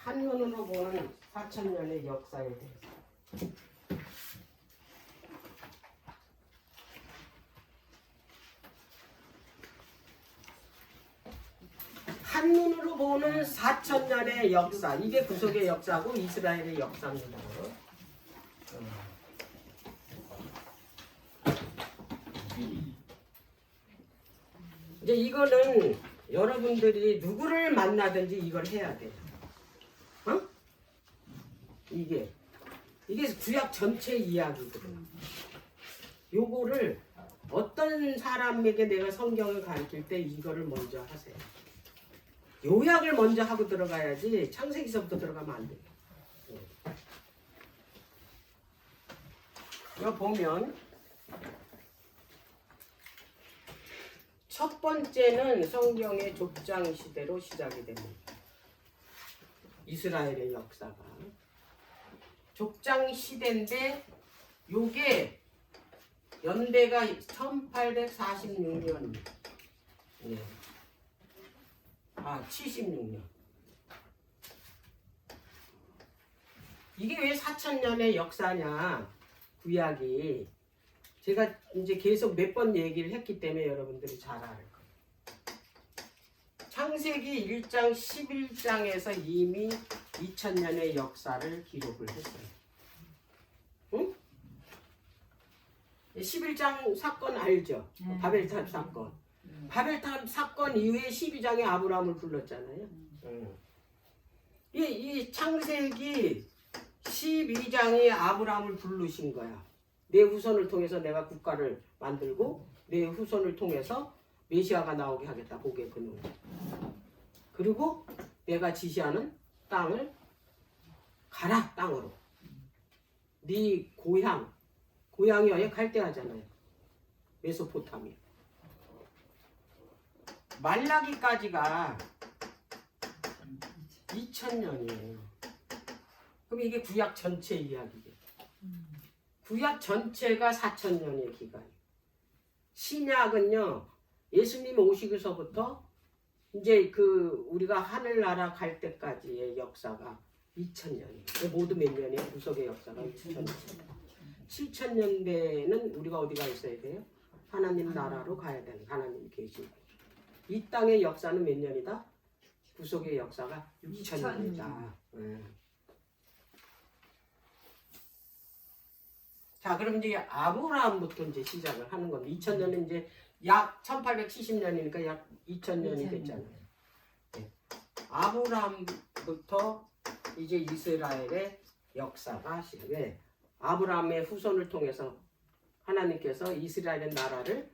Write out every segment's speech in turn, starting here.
한눈으로 보는 4,000년의 역사에 대해서. 한눈으로 보는 4,000년의 역사. 이게 구속의 역사고 이스라엘의 역사입니다. 이제 이거는 여러분들이 누구를 만나든지 이걸 해야 돼요. 어? 이게 구약 전체 이야기거든. 요거를 어떤 사람에게 내가 성경을 가르칠 때 이거를 먼저 하세요. 요약을 먼저 하고 들어가야지 창세기서부터 들어가면 안 돼요. 이거 보면 첫 번째는 성경의 족장 시대로 시작이 됩니다. 이스라엘의 역사가 족장 시대인데 요게 연대가 1846년. 네. 76년. 이게 왜 4,000년의 역사냐? 구약이 제가 이제 계속 몇 번 얘기를 했기 때문에 여러분들이 잘 알 거예요. 창세기 1장 11장에서 이미 2000년의 역사를 기록을 했어요. 응? 11장 사건 알죠? 바벨탑 사건. 바벨탑 사건 이후에 12장에 아브라함을 불렀잖아요. 이 창세기 12장에 아브라함을 부르신 거야. 내 후손을 통해서 내가 국가를 만들고 내 후손을 통해서 메시아가 나오게 하겠다. 복의 근원. 그리고 내가 지시하는 땅을 가라. 땅으로. 네 고향이 어디 갈대아잖아요. 메소포타미아. 말라기까지가 2000년이에요. 그럼 이게 구약 전체 이야기예요. 구약 전체가 4,000년의 기간이에요. 신약은요, 예수님 오시고서부터 이제 우리가 하늘나라 갈 때까지의 역사가 2000년이에요. 모두 몇 년이에요? 구속의 역사가 2000년. 7000년대는 우리가 어디가 있어야 돼요? 하나님 나라로 가야 되는, 하나님 계시고. 이 땅의 역사는 몇 년이다? 구속의 역사가 2000년이다. 자, 그럼 이제 아브라함부터 이제 시작을 하는 겁니다. 2000년은 이제 약 1870년이니까 약 2000년이 됐잖아요. 네. 아브라함부터 이제 이스라엘의 역사가 시작해. 아브라함의 후손을 통해서 하나님께서 이스라엘의 나라를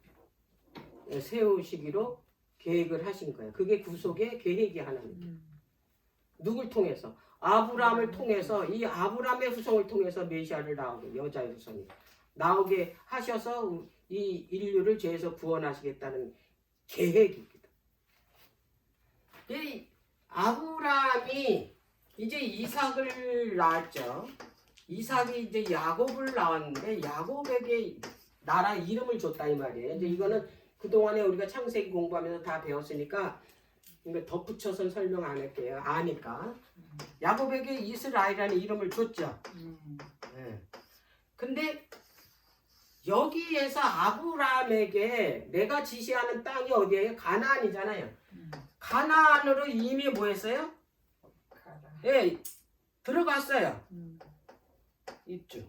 세우시기로 계획을 하신 거예요. 그게 구속의 계획이 하나님. 누굴 통해서? 아브라함을 통해서, 이 아브라함의 후손을 통해서 메시아를 나오게, 여자의 후손이 나오게 하셔서 이 인류를 죄에서 구원하시겠다는 계획입니다. 이 아브라함이 이제 이삭을 낳았죠. 이삭이 이제 야곱을 낳았는데 야곱에게 나라 이름을 줬다 이 말이에요. 이제 이거는 그동안에 우리가 창세기 공부하면서 다 배웠으니까 덧붙여서 설명 안 할게요. 아니까. 야곱에게 이스라엘이라는 이름을 줬죠. 네. 근데 여기에서 아브라함에게 내가 지시하는 땅이 어디예요? 가나안이잖아요. 가나안으로 이미 뭐 했어요? 예, 들어갔어요. 입주.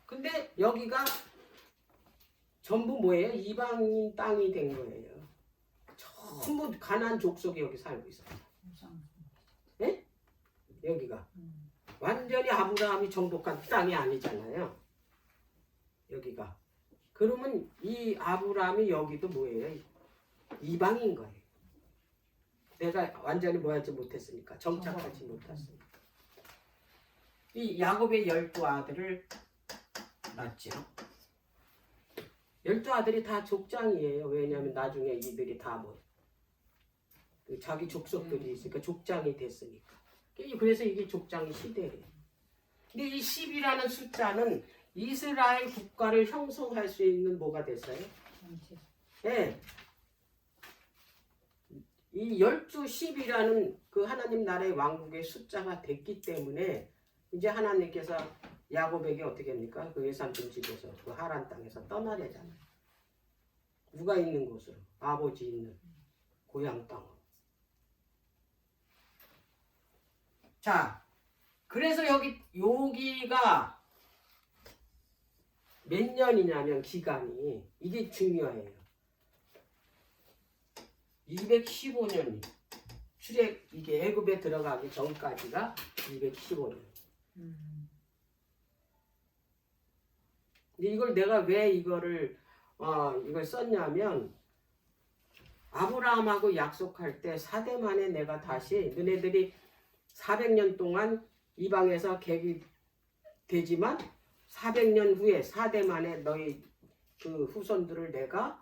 근데 여기가 전부 뭐예요? 이방인 땅이 된 거예요. 전부 가나안 족속이 여기 살고 있어요. 네? 여기가 완전히 아브라함이 정복한 땅이 아니잖아요. 여기가. 그러면 이 아브라함이 여기도 뭐예요? 이방인 거예요. 내가 완전히 뭐 하지 못했으니까, 정착하지 못했으니까. 이 야곱의 12아들을 낳죠. 12아들이 다 족장이에요. 왜냐하면 나중에 이들이 다 뭐 자기 족속들이 있으니까 족장이 됐으니까. 그래서 이게 족장의 시대예요. 근데 이 10이라는 숫자는 이스라엘 국가를 형성할 수 있는 뭐가 됐어요? 네. 이 12, 10이라는 그 하나님 나라의 왕국의 숫자가 됐기 때문에 이제 하나님께서 야곱에게 어떻게 합니까? 그 외삼촌 집에서 그 하란 땅에서 떠나려잖아요. 누가 있는 곳으로? 아버지 있는 고향 땅으로. 자, 그래서 여기가 몇 년이냐면 기간이 이게 중요해요. 215년 출애 이게 애굽에 들어가기 전까지가 215년. 근데 이걸 내가 왜 이걸 썼냐면 아브라함하고 약속할 때 4대 만에 내가 다시 너네들이 400년 동안 이방에서 객이 되지만 400년 후에 4대 만에 너희 그 후손들을 내가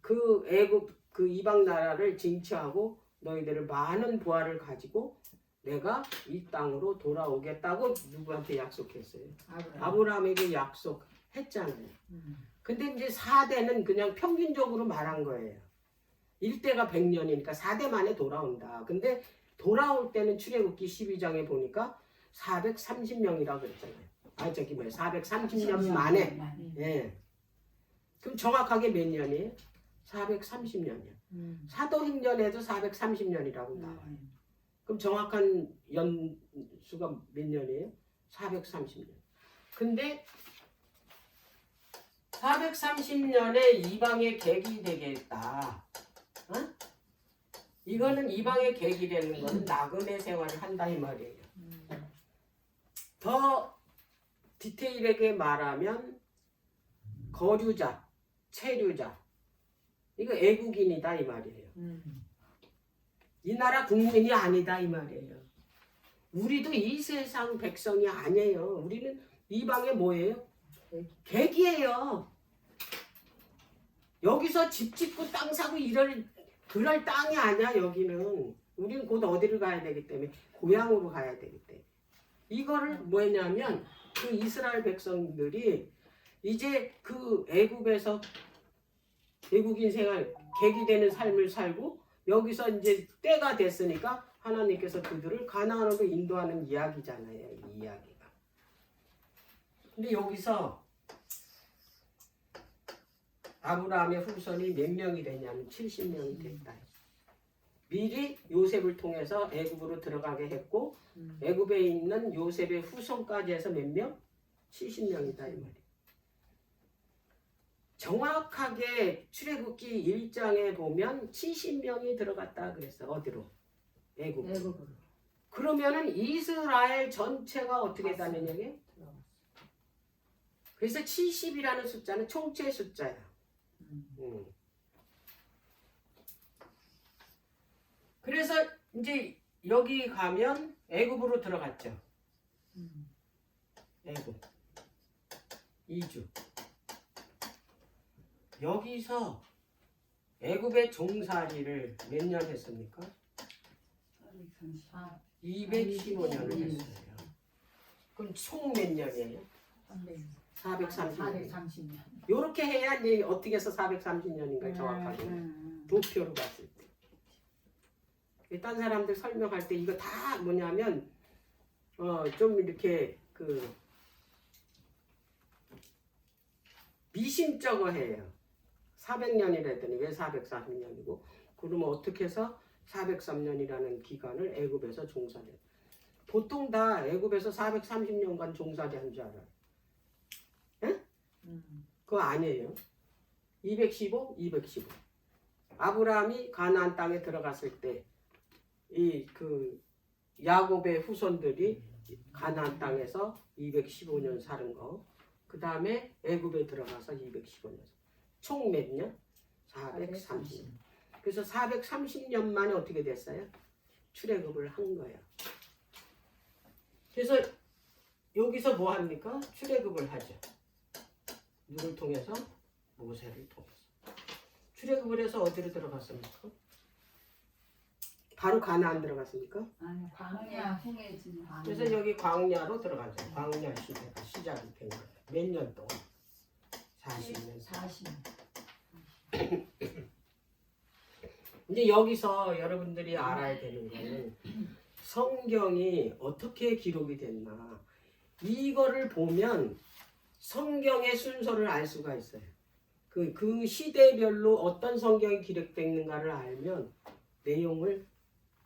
그 애굽 그 이방 나라를 징치하고 너희들을 많은 부하를 가지고 내가 이 땅으로 돌아오겠다고 누구한테 약속했어요? 아브라함에게 약속했잖아요. 근데 이제 4대는 그냥 평균적으로 말한 거예요. 1대가 100년이니까 4대 만에 돌아온다. 근데 돌아올 때는 출애굽기 12장에 보니까 430명이라고 그랬잖아요. 430년 만에. 예. 그럼 정확하게 몇 년이에요? 430년이요. 사도행전에도 430년이라고 나와요. 그럼 정확한 연수가 몇 년이에요? 430년. 근데 430년에 이방의 객이 되겠다. 어? 이거는 이방의 객이 되는 거는 나그네 생활을 한다 이 말이에요. 더 디테일하게 말하면 거류자, 체류자 이거 애국인이다 이 말이에요. 이 나라 국민이 아니다 이 말이에요. 우리도 이 세상 백성이 아니에요. 우리는 이방의 뭐예요? 객이에요. 여기서 집 짓고 땅 사고 그럴 땅이 아니야 여기는. 우리는 곧 어디를 가야 되기 때문에 고향으로 가야 되기 때문에. 이거를 뭐냐면 그 이스라엘 백성들이 이제 그 애굽에서 외국인 생활, 객이 되는 삶을 살고 여기서 이제 때가 됐으니까 하나님께서 그들을 가나안으로 인도하는 이야기잖아요. 이 이야기가. 근데 여기서 아브라함의 후손이 몇 명이 되냐면 70명이 됐다. 미리 요셉을 통해서 애굽으로 들어가게 했고 애굽에 있는 요셉의 후손까지 해서 몇 명? 70명이다 이 말이에요. 정확하게 출애굽기 1장에 보면 70명이 들어갔다 그랬어. 어디로? 애굽으로. 그러면은 이스라엘 전체가 어떻게 됐다는 얘기예요? 그래서 70이라는 숫자는 총체 숫자야. 그래서 이제 여기 가면 애굽으로 들어갔죠. 애굽 2주. 여기서 애굽의 종살이를 몇 년 했습니까? 215년을 했어요. 그럼 총 몇 년이에요? 430년. 이렇게 해야 이제 어떻게 해서 430년인가 정확하게 도표로 봤을 때. 딴 사람들 설명할 때 이거 다 뭐냐면 좀 이렇게 그 미심쩍어 해요. 400년이랬더니 왜 440년이고 그러면 어떻게 해서 403년이라는 기간을 애굽에서 종살이 보통 다 애굽에서 430년간 종살이 한 줄 알아요. 에? 그거 아니에요. 215, 215. 아브라함이 가나안 땅에 들어갔을 때 이 그 야곱의 후손들이 가나안 땅에서 215년 사는 거. 그 다음에 애굽에 들어가서 215년. 총 몇 년? 430년. 그래서 430년 만에 어떻게 됐어요? 출애굽을 한 거예요. 그래서 여기서 뭐 합니까? 출애굽을 하죠. 누굴 통해서? 모세를 통해서. 출애굽을 해서 어디로 들어갔습니까? 바로 가나안 들어갔습니까? 아니, 광야 후에 지금 그래서 여기 광야로 들어가죠. 광야 시대가 시작이 된 거예요. 몇 년 동안? 40년. 40. 이제 여기서 여러분들이 알아야 되는 거는 성경이 어떻게 기록이 됐나. 이거를 보면 성경의 순서를 알 수가 있어요. 그 시대별로 어떤 성경이 기록됐는가를 알면 내용을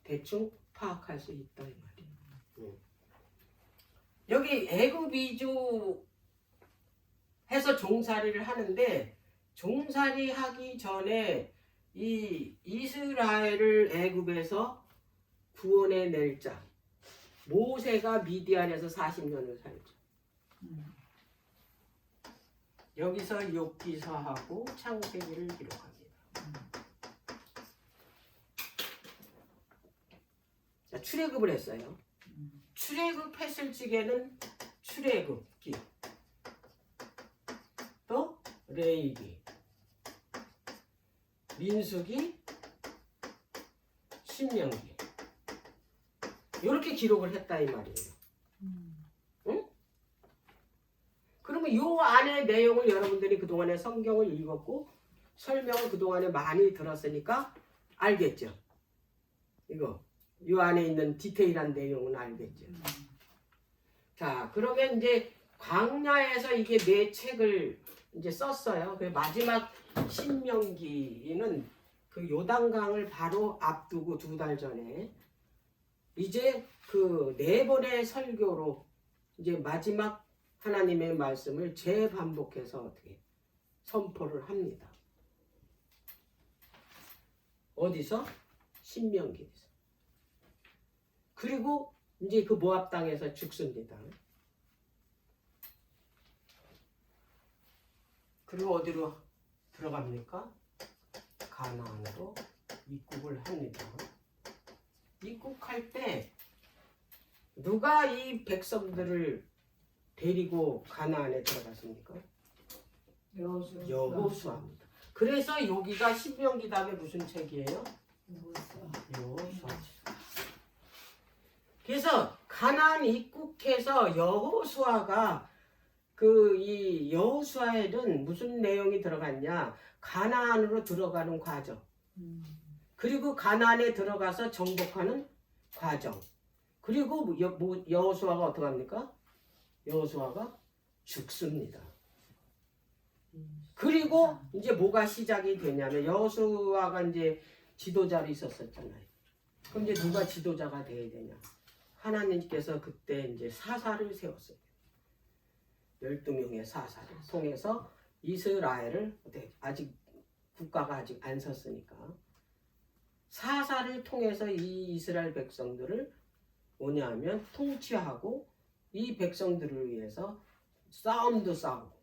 대충 파악할 수 있다 이 말이에요. 여기 애굽 이주 해서 종살이를 하는데 종살이 하기 전에 이 이스라엘을 애굽에서 구원해 낼 자 모세가 미디안에서 40년을 살죠. 여기서 욥기서하고 창세기를 기록합니다. 자, 출애굽을 했어요. 출애굽했을 적에는 출애굽기, 또 레위기, 민수기, 신명기 이렇게 기록을 했다 이 말이에요. 응? 그러면 이 안의 내용을 여러분들이 그동안에 성경을 읽었고 설명을 그동안에 많이 들었으니까 알겠죠. 이거 이 안에 있는 디테일한 내용은 알겠죠. 자, 그러면 이제 광야에서 이게 네 책을 이제 썼어요. 그 마지막 신명기는 그 요단강을 바로 앞두고 2달 전에 이제 그 4번의 설교로 이제 마지막 하나님의 말씀을 재반복해서 어떻게 선포를 합니다. 어디서? 신명기에서. 그리고 이제 그 모압 땅에서 죽습니다. 그리고 어디로 들어갑니까? 가나안으로 입국을 합니다. 입국할 때 누가 이 백성들을 데리고 가나안에 들어갔습니까? 여호수아입니다. 그래서 여기가 신명기 다음에 무슨 책이에요? 여호수아. 그래서 가나안 입국해서 여호수아가 이 여호수아에는 무슨 내용이 들어갔냐? 가나안으로 들어가는 과정. 그리고 가나안에 들어가서 정복하는 과정. 그리고 여호수아가 어떻게 합니까? 여호수아가 죽습니다. 그리고 이제 뭐가 시작이 되냐면 여호수아가 이제 지도자로 있었잖아요. 그럼 이제 누가 지도자가 돼야 되냐? 하나님께서 그때 이제 사사를 세웠어요. 12명의 사사를 통해서 이스라엘을 아직 국가가 아직 안 섰으니까 사사를 통해서 이 이스라엘 백성들을 뭐냐면 통치하고 이 백성들을 위해서 싸움도 싸우고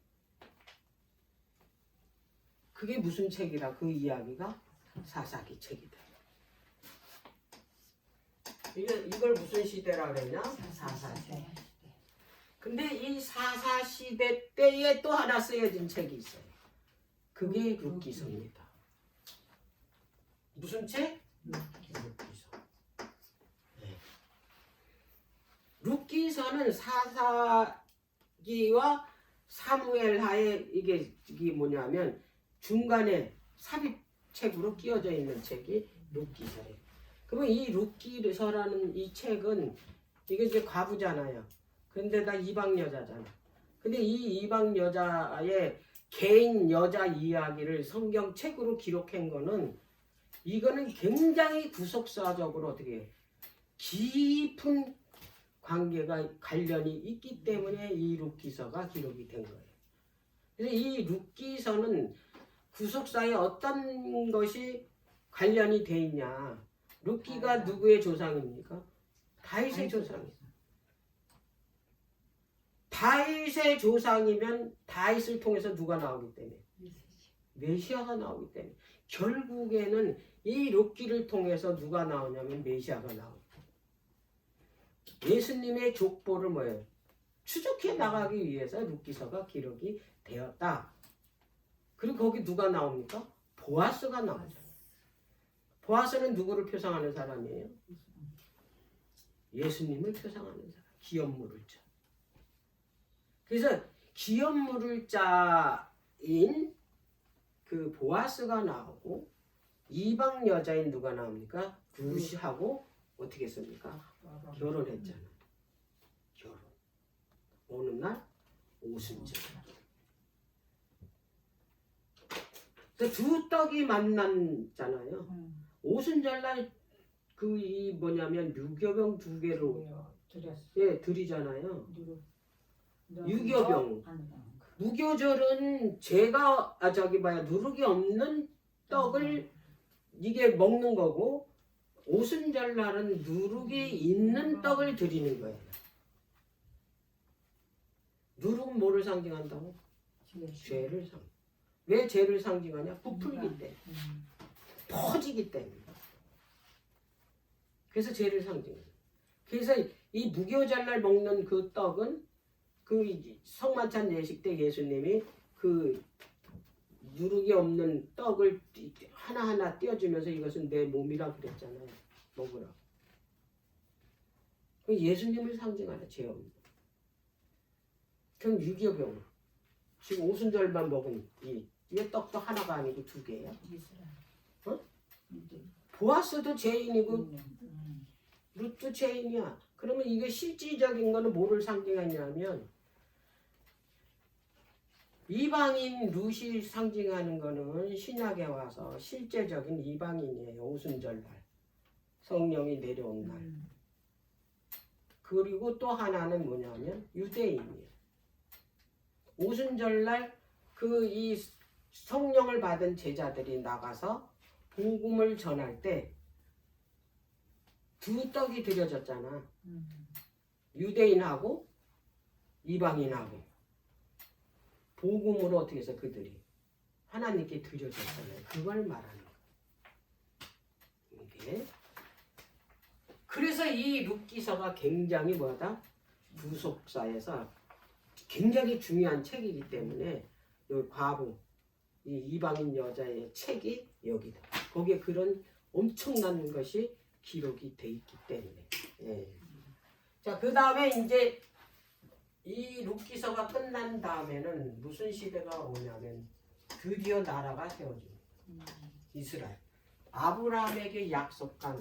그게 무슨 책이라 그 이야기가 사사기 책이다. 이걸 무슨 시대라 그러냐? 사사시대. 근데 이 사사시대 때에 또 하나 쓰여진 책이 있어요. 그게 룻기서입니다. 무슨 책? 룻기서. 네. 룻기서는 사사기와 사무엘하에 이게 뭐냐면 중간에 삽입책으로 끼어져 있는 책이 룻기서예요. 그러면 이 룻기서라는 이 책은 이게 이제 과부잖아요. 근데 다 이방 여자잖아. 근데 이 이방 여자의 개인 여자 이야기를 성경책으로 기록한 거는 이거는 굉장히 구속사적으로 어떻게 깊은 관련이 있기 때문에 이 룻기서가 기록이 된 거예요. 그래서 이 룻기서는 구속사에 어떤 것이 관련이 돼 있냐? 룻기가 누구의 조상입니까? 다윗의 조상이에요. 다윗의 조상이면 다윗을 통해서 누가 나오기 때문에 메시아가 나오기 때문에 결국에는 이 룻기를 통해서 누가 나오냐면 메시아가 나옵니다. 예수님의 족보를 뭐예요? 추적해 나가기 위해서 룻기서가 기록이 되었다. 그리고 거기 누가 나옵니까? 보아스가 나오죠. 보아스는 누구를 표상하는 사람이에요? 예수님을 표상하는 사람. 기업 물을 자. 그래서 기업 물을 자인 그 보아스가 나오고 이방 여자인 누가 나옵니까? 루시하고 어떻게 했습니까? 결혼했잖아. 결혼. 어느 날 오순절. 두 떡이 만났잖아요. 오순절날 그 이 뭐냐면 유교병 두 개로 예 드리잖아요. 유교병. 무교절은 제가 저기 뭐야 누룩이 없는 떡을 이게 먹는 거고 오순절날은 누룩이 있는 떡을 드리는 거예요. 누룩은 뭐를 상징한다고? 죄를 상. 왜 죄를 상징하냐? 부풀기 때문에. 퍼지기 때문에. 그래서 죄를 상징해요. 그래서 이 무교절날 먹는 그 떡은 그 성만찬 예식 때 예수님이 그 누룩이 없는 떡을 하나하나 띄워주면서 이것은 내 몸이라 그랬잖아요. 먹으라. 그 예수님을 상징하는 죄 없는. 그럼 유교병. 지금 오순절만 먹은 이 떡도 하나가 아니고 두 개야. 어? 보아스도 죄인이고 룻도 죄인이야. 그러면 이게 실질적인 거는 뭐를 상징하냐면 이방인 룻이 상징하는 거는 신약에 와서 실제적인 이방인이에요. 오순절날 성령이 내려온 날. 그리고 또 하나는 뭐냐면 유대인이에요. 오순절날 그 이 성령을 받은 제자들이 나가서 복음을 전할 때 두 떡이 드려졌잖아. 유대인하고 이방인하고 복음으로 어떻게 해서 그들이 하나님께 드려졌잖아요. 그걸 말하는 거예요. 이게 그래서 이 룻기서가 굉장히 뭐다? 구속사에서 굉장히 중요한 책이기 때문에 여기 과부 이 이방인 여자의 책이 여기다. 거기에 그런 엄청난 것이 기록이 돼 있기 때문에. 예. 자, 그 다음에 이제 이 룻기서가 끝난 다음에는 무슨 시대가 오냐면 드디어 나라가 세워집니다. 이스라엘. 아브라함에게 약속한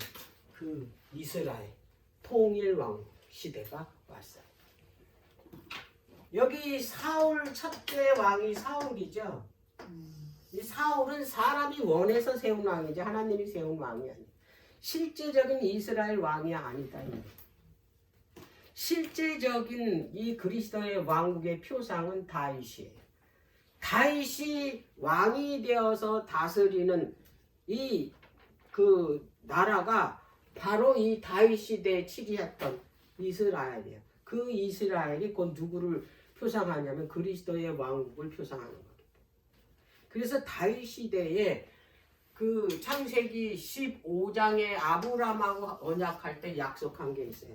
그 이스라엘 통일왕 시대가 왔어요. 여기 사울 첫째 왕이 사울이죠. 이 사울은 사람이 원해서 세운 왕이지 하나님이 세운 왕이 아니에요. 실제적인 이스라엘 왕이 아니다. 실제적인 이 그리스도의 왕국의 표상은 다윗이에요. 다윗이 왕이 되어서 다스리는 이 그 나라가 바로 이 다윗 시대에 치리했던 이스라엘이에요. 그 이스라엘이 곧 누구를 표상하냐면 그리스도의 왕국을 표상하는 겁니다. 그래서 다윗 시대에 그 창세기 15장에 아브라함하고 언약할 때 약속한 게 있어요.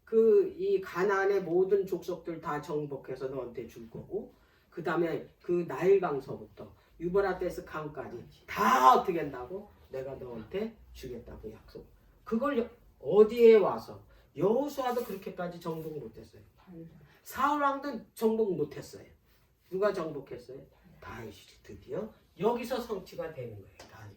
그 이 가나안의 모든 족속들 다 정복해서 너한테 줄 거고 그 다음에 그 나일강서부터 유브라데스 강까지 다 어떻게 한다고? 내가 너한테 주겠다고 약속. 그걸 어디에 와서 여호수아도 그렇게까지 정복 못했어요. 사울왕도 정복 못했어요. 누가 정복했어요? 다윗이 드디어 여기서 성취가 되는 거예요. 다윗.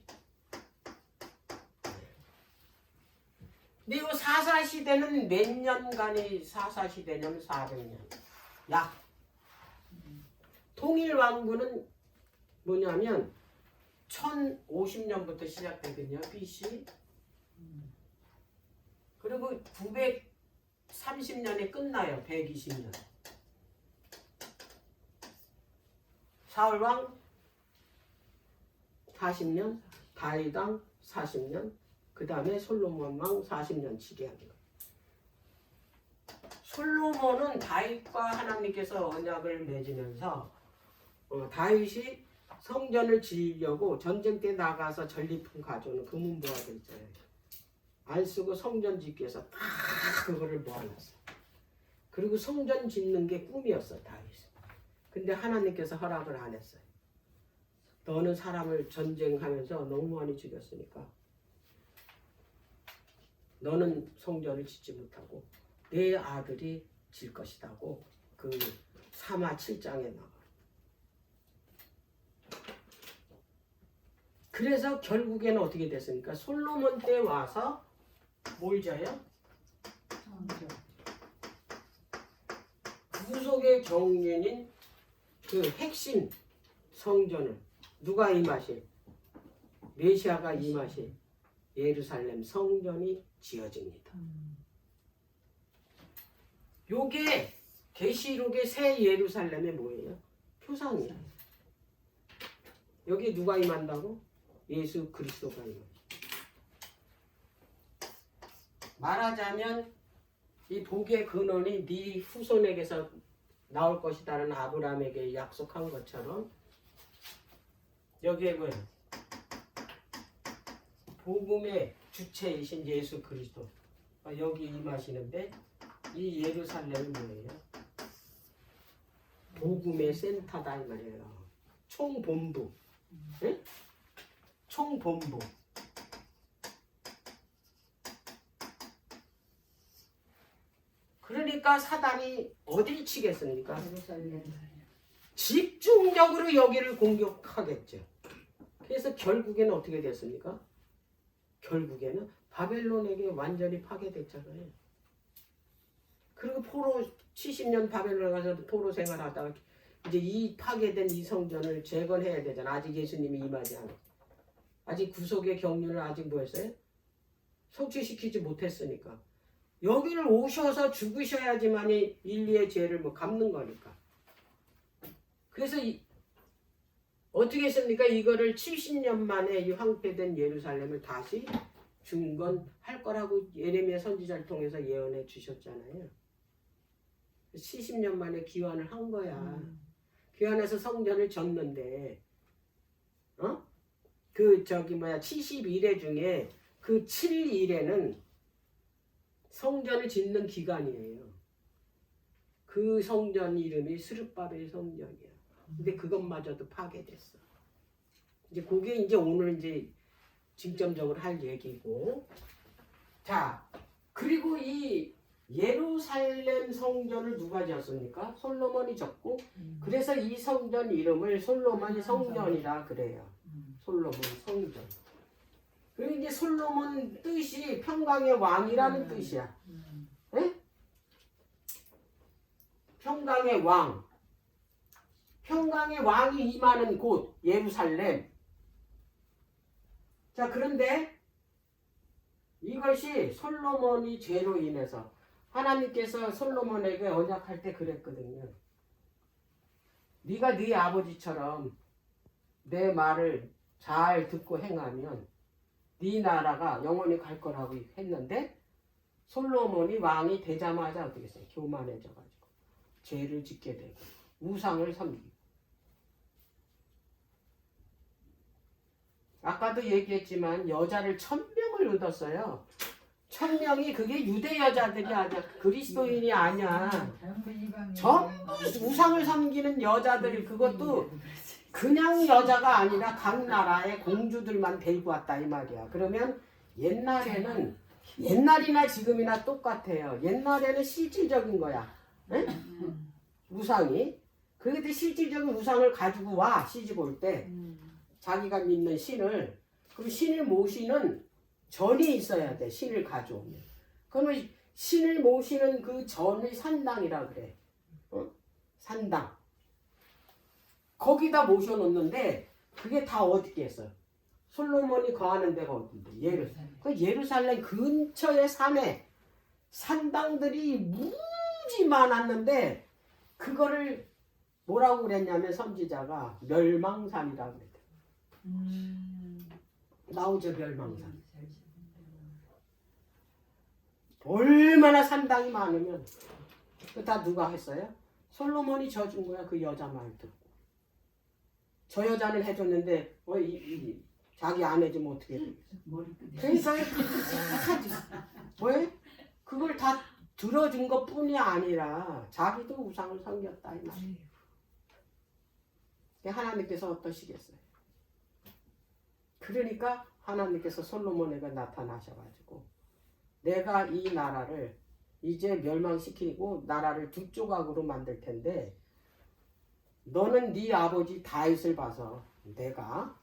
근데 이 사사시대는 몇 년간이 사사시대냐면 400년. 약. 통일왕국은 뭐냐면 1050년부터 시작되거든요. BC. 그리고 930년에 끝나요. 120년. 사울왕 40년, 다윗왕 40년, 그 다음에 솔로몬왕 40년 치리하는 거예요. 솔로몬은 다윗과 하나님께서 언약을 맺으면서 다윗이 성전을 지으려고 전쟁 때 나가서 전리품 가져오는 금은보화들 있잖아요. 안 쓰고 성전 짓기 위해서 다 그거를 모아놨어요. 그리고 성전 짓는 게 꿈이었어 다윗. 근데 하나님께서 허락을 안 했어요. 너는 사람을 전쟁하면서 너무 많이 죽였으니까 너는 성전을 짓지 못하고 내 아들이 질 것이라고 그 사마 7장에 나와. 그래서 결국에는 어떻게 됐습니까? 솔로몬 때 와서 뭘 져요? 성전. 구속의 경륜인 그 핵심 성전을 누가 임하실? 메시아가 임하실 예루살렘 성전이 지어집니다. 요게 계시록의 새 예루살렘의 뭐예요? 표상이야. 여기 누가 임한다고? 예수 그리스도가 임한다. 말하자면 이 복의 근원이 네 후손에게서 나올 것이다라는 아브라함에게 약속한 것처럼 여기에 뭐예요? 복음의 주체이신 예수 그리스도 여기 임하시는데 이 예루살렘은 뭐예요? 복음의 센터다 이 말이에요. 총본부. 응? 총본부. 그러니까 사단이 어딜 치겠습니까? 예루살렘. 집중적으로 여기를 공격하겠죠. 그래서 결국에는 어떻게 됐습니까? 결국에는 바벨론에게 완전히 파괴됐잖아요. 그리고 포로 70년 바벨론에 가서 포로 생활하다가 이제 이 파괴된 이 성전을 재건해야 되잖아. 아직 예수님이 임하지 않아. 아직 구속의 경륜을 아직 뭐했어요? 성취시키지 못했으니까. 여기를 오셔서 죽으셔야지만이 인류의 죄를 뭐 갚는 거니까. 그래서 어떻게 했습니까? 이거를 70년 만에 이 황폐된 예루살렘을 다시 중건할 거라고 예레미야 선지자를 통해서 예언해 주셨잖아요. 70년 만에 기원을 한 거야. 기원해서 성전을 졌는데, 그 70일에 중에 그 7일에는 성전을 짓는 기간이에요. 그 성전 이름이 스룹바벨 성전이야. 근데 그것마저도 파괴됐어. 이제 그게 이제 오늘 이제 중점적으로 할 얘기고. 자, 그리고 이 예루살렘 성전을 누가 지었습니까? 솔로몬이 졌고, 그래서 이 성전 이름을 솔로몬 성전이라 그래요. 솔로몬 성전. 그리고 이제 솔로몬 뜻이 평강의 왕이라는 뜻이야. 네? 평강의 왕. 평강의 왕이 임하는 곳 예루살렘. 자, 그런데 이것이 솔로몬이 죄로 인해서 하나님께서 솔로몬에게 언약할 때 그랬거든요. 네가 네 아버지처럼 내 말을 잘 듣고 행하면 네 나라가 영원히 갈 거라고 했는데 솔로몬이 왕이 되자마자 어떻게 했어요? 교만해져가지고 죄를 짓게 되고 우상을 섬기고. 아까도 얘기했지만 여자를 1000명을 얻었어요. 1000명이 그게 유대 여자들이 아니야. 그리스도인이 아니야. 전부 우상을 섬기는 여자들이 그것도 그냥 여자가 아니라 각 나라의 공주들만 데리고 왔다 이 말이야. 그러면 옛날에는 옛날이나 지금이나 똑같아요. 옛날에는 실질적인 거야. 네? 우상이. 그런데 실질적인 우상을 가지고 와 시집 올 때 자기가 믿는 신을 그럼 신을 모시는 전이 있어야 돼. 신을 가져오면. 그러면 신을 모시는 그 전을 산당이라 그래. 산당. 거기다 모셔놓는데 그게 다 어떻게 했어? 솔로몬이 거하는 데가 어딘데? 예루살렘 근처의 산에 산당들이 무지 많았는데 그거를 뭐라고 그랬냐면 선지자가 멸망산이라고 그랬대. 나오죠 멸망산. 얼마나 산당이 많으면 그 다 누가 했어요? 솔로몬이 져준 거야. 그 여자 말 듣고. 저 여자는 해줬는데 자기 안 해주면 어떻게 돼? 그래서 하지. 왜? 그걸 다 들어준 것 뿐이 아니라 자기도 우상을 섬겼다 이 말이에요. 하나님께서 어떠시겠어요? 그러니까 하나님께서 솔로몬에게 나타나셔가지고 내가 이 나라를 이제 멸망시키고 나라를 두 조각으로 만들 텐데 너는 네 아버지 다윗을 봐서 내가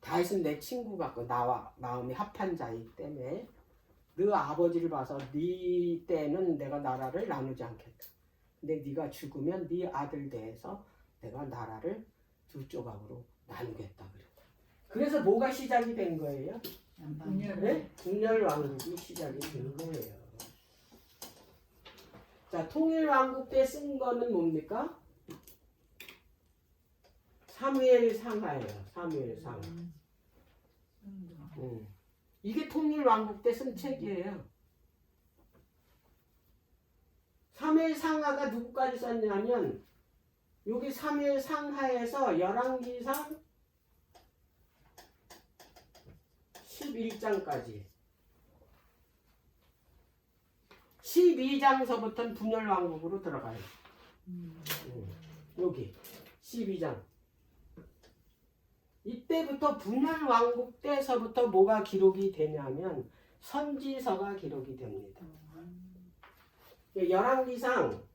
다윗은 내 친구 같고 나와 마음이 합한 자이기 때문에 너 아버지를 봐서 네 때는 내가 나라를 나누지 않겠다. 근데 네가 죽으면 네 아들 대해서 내가 나라를 두 조각으로 나누겠다 그랬다. 그래서 뭐가 시작이 된 거예요? 네? 분열 왕국이 시작이 된 거예요. 자, 통일 왕국 때 쓴 거는 뭡니까? 사무엘 상하예요. 사무엘 상하. 이게 통일 왕국 때 쓴 책이에요. 사무엘 상하가 누구까지 썼냐면 여기 사무엘 상하에서 열왕기상 11장까지 12장서부터는 분열 왕국으로 들어가요. 여기 12장 이때부터 분열 왕국 때서부터 뭐가 기록이 되냐면 선지서가 기록이 됩니다. 열왕기상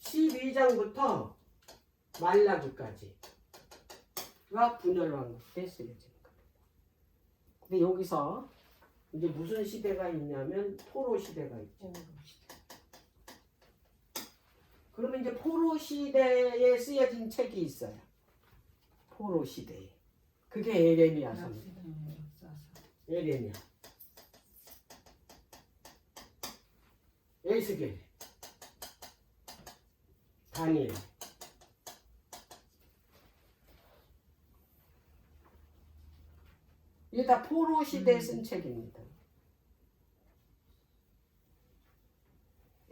12장부터 말라기까지가 분열 왕국 때 쓰여진 거예요. 근데 여기서 이제 무슨 시대가 있냐면 포로 시대가 있죠. 그러면 이제 포로 시대에 쓰여진 책이 있어요. 포로 시대에. 그게 에레미야 선입니다. 에레미야. 에스겔. 다니엘. 이게 다 포로 시대에 쓴 책입니다.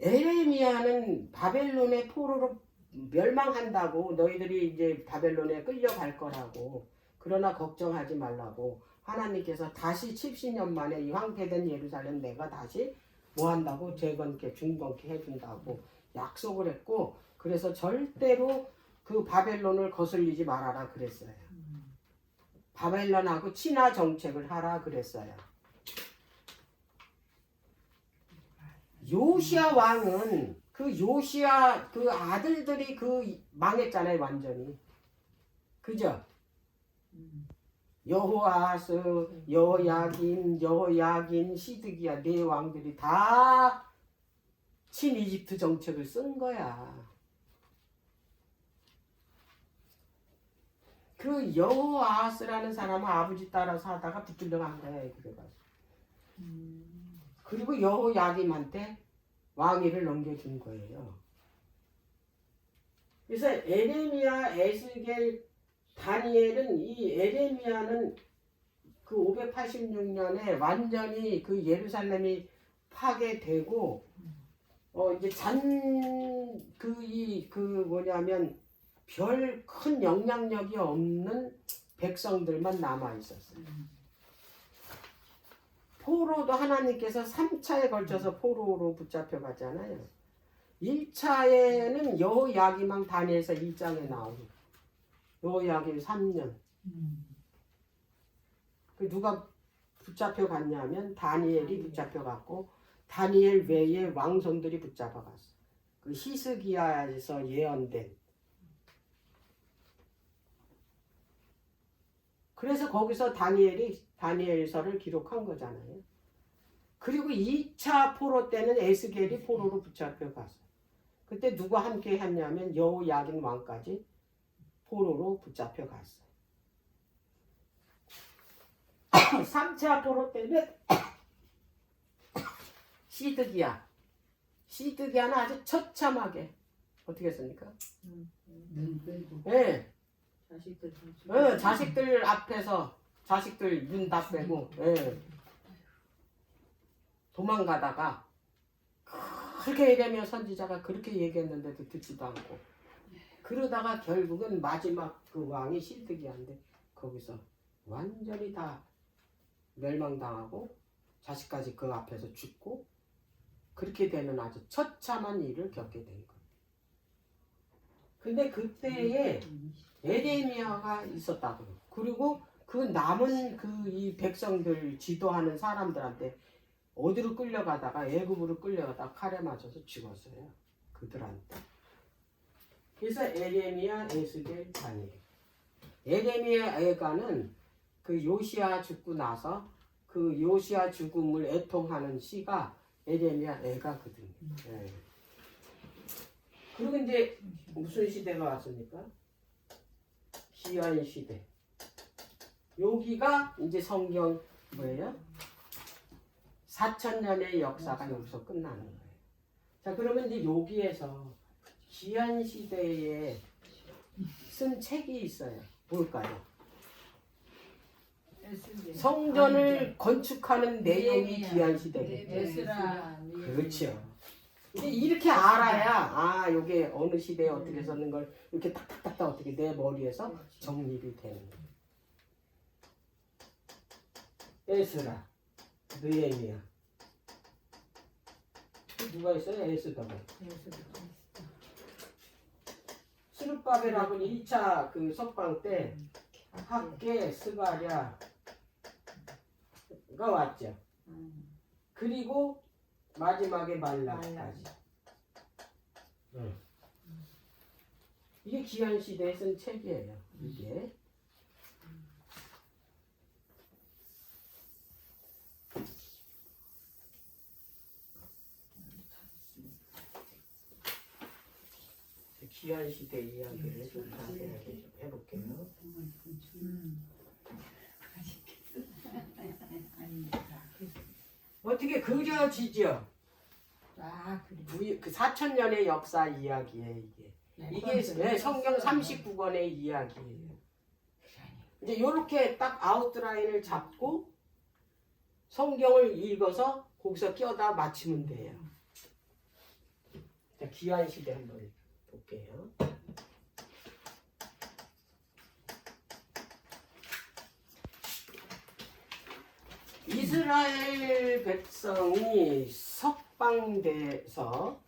에레미야는 바벨론의 포로로 멸망한다고 너희들이 이제 바벨론에 끌려갈 거라고 그러나 걱정하지 말라고 하나님께서 다시 70년 만에 이 황폐된 예루살렘 내가 다시 뭐 한다고 재건케 중건케 해준다고 약속을 했고 그래서 절대로 그 바벨론을 거슬리지 말아라 그랬어요. 바벨론하고 친화 정책을 하라 그랬어요. 요시야 왕은 그 요시야 그 아들들이 그 망했잖아요 완전히. 그죠? 여호아스, 여호야긴, 시드기야 네 왕들이 다 친이집트 정책을 쓴 거야. 그 여호아스라는 사람은 아버지 따라 사다가 붙들려 간 거야. 그래가지고. 그리고 여호야김한테 왕위를 넘겨준 거예요. 그래서 에레미야, 에스겔, 다니엘은 이 에레미야는 그 586년에 완전히 그 예루살렘이 파괴되고 이제 뭐냐면 별 큰 영향력이 없는 백성들만 남아 있었어요. 포로도 하나님께서 3차에 걸쳐서 포로로 붙잡혀 갔잖아요. 1차에는 여호야김왕 다니엘서 1장에 나오고 여호야김 3년. 그 누가 붙잡혀 갔냐면 다니엘이 붙잡혀 갔고 다니엘 외에 왕손들이 붙잡아 갔어. 그 히스기야에서 예언된. 그래서 거기서 다니엘서를 기록한 거잖아요. 그리고 2차 포로 때는 에스겔이 포로로 붙잡혀 갔어요. 그때 누가 함께 했냐면 여호야긴 왕까지 포로로 붙잡혀 갔어요. 3차 포로 때는 시드기야는 아주 처참하게 어떻게 했습니까? 네. 자식들 앞에서 자식들 눈 다 빼고 도망가다가 그렇게 얘기하면 선지자가 그렇게 얘기했는데도 듣지도 않고 그러다가 결국은 마지막 그 왕이 시드기야인데 거기서 완전히 다 멸망당하고 자식까지 그 앞에서 죽고 그렇게 되는 아주 처참한 일을 겪게 된 거예요. 근데 그때에 에레미야가 있었다고요. 그리고 그 남은 그 이 백성들 지도하는 사람들한테 어디로 끌려가다가 애굽으로 끌려가다가 칼에 맞아서 죽었어요. 그들한테. 그래서 에레미야, 에스겔, 다니엘. 에레미야 애가는 그 요시야 죽고 나서 그 요시야 죽음을 애통하는 시가 에레미야 애가거든요. 예. 그리고 이제 무슨 시대가 왔습니까? 기한 시대. 여기가 이제 성경 뭐예요? 4,000년의 역사가 여기서 끝나는 거예요. 자, 그러면 이제 여기에서 기한 시대에 쓴 책이 있어요. 뭘까요? 성전을 건축하는 내용이 기한 시대거든요. 에스라. 그렇죠. 이제 이렇게 알아야 아, 요게 어느 시대에 어떻게 썼는 걸 이렇게 딱딱딱딱 어떻게 내 머리에서 정립이 되는 거예요. 에스라, 느헤미야. 누가 있어요? 에스더가. 스룹바벨하고는 2차 그 석방 때 학계 스가랴가 왔죠. 그리고 마지막에 말라기까지. 이게 기한 시대에 쓴 책이에요. 이게. 기한 시대 이야기를 좀 자세하게 좀 해볼게요. 어떻게 그려지죠? 아, 그래. 그 4,000년의 역사 이야기예요, 이게. 이게 성경 39권의 이야기예요. 이제 이렇게 딱 아웃라인을 잡고 성경을 읽어서 거기서 끼어다 맞추면 돼요. 자, 기한 시대 한번 볼게요. 이스라엘 백성이 석방돼서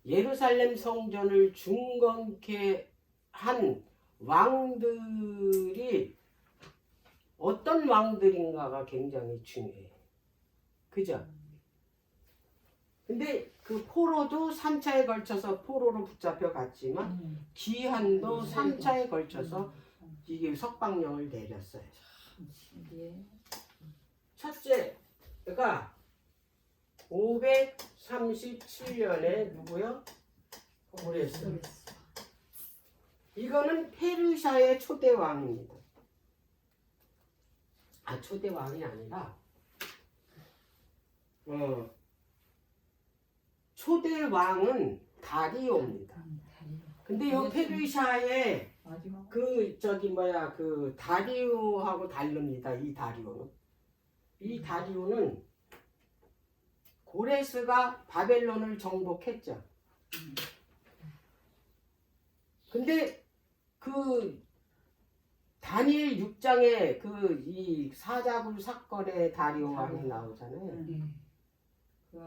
예루살렘 성전을 중건케 한 왕들이 어떤 왕들인가가 굉장히 중요해요. 그죠? 근데 그 포로도 3차에 걸쳐서 포로로 붙잡혀 갔지만 기한도 3차에 걸쳐서 이게 석방령을 내렸어요. 첫째가 537년에 누구요? 고레스. 이거는 페르시아의 초대 왕입니다. 아, 초대 왕이 아니라 초대 왕은 다리오입니다. 근데 이 페르시아의 그 다리오하고 다릅니다. 이 다리오는 고레스가 바벨론을 정복했죠. 근데 그 다니엘 6장에 그 이 사자굴 사건의 다리오 왕이 나오잖아요.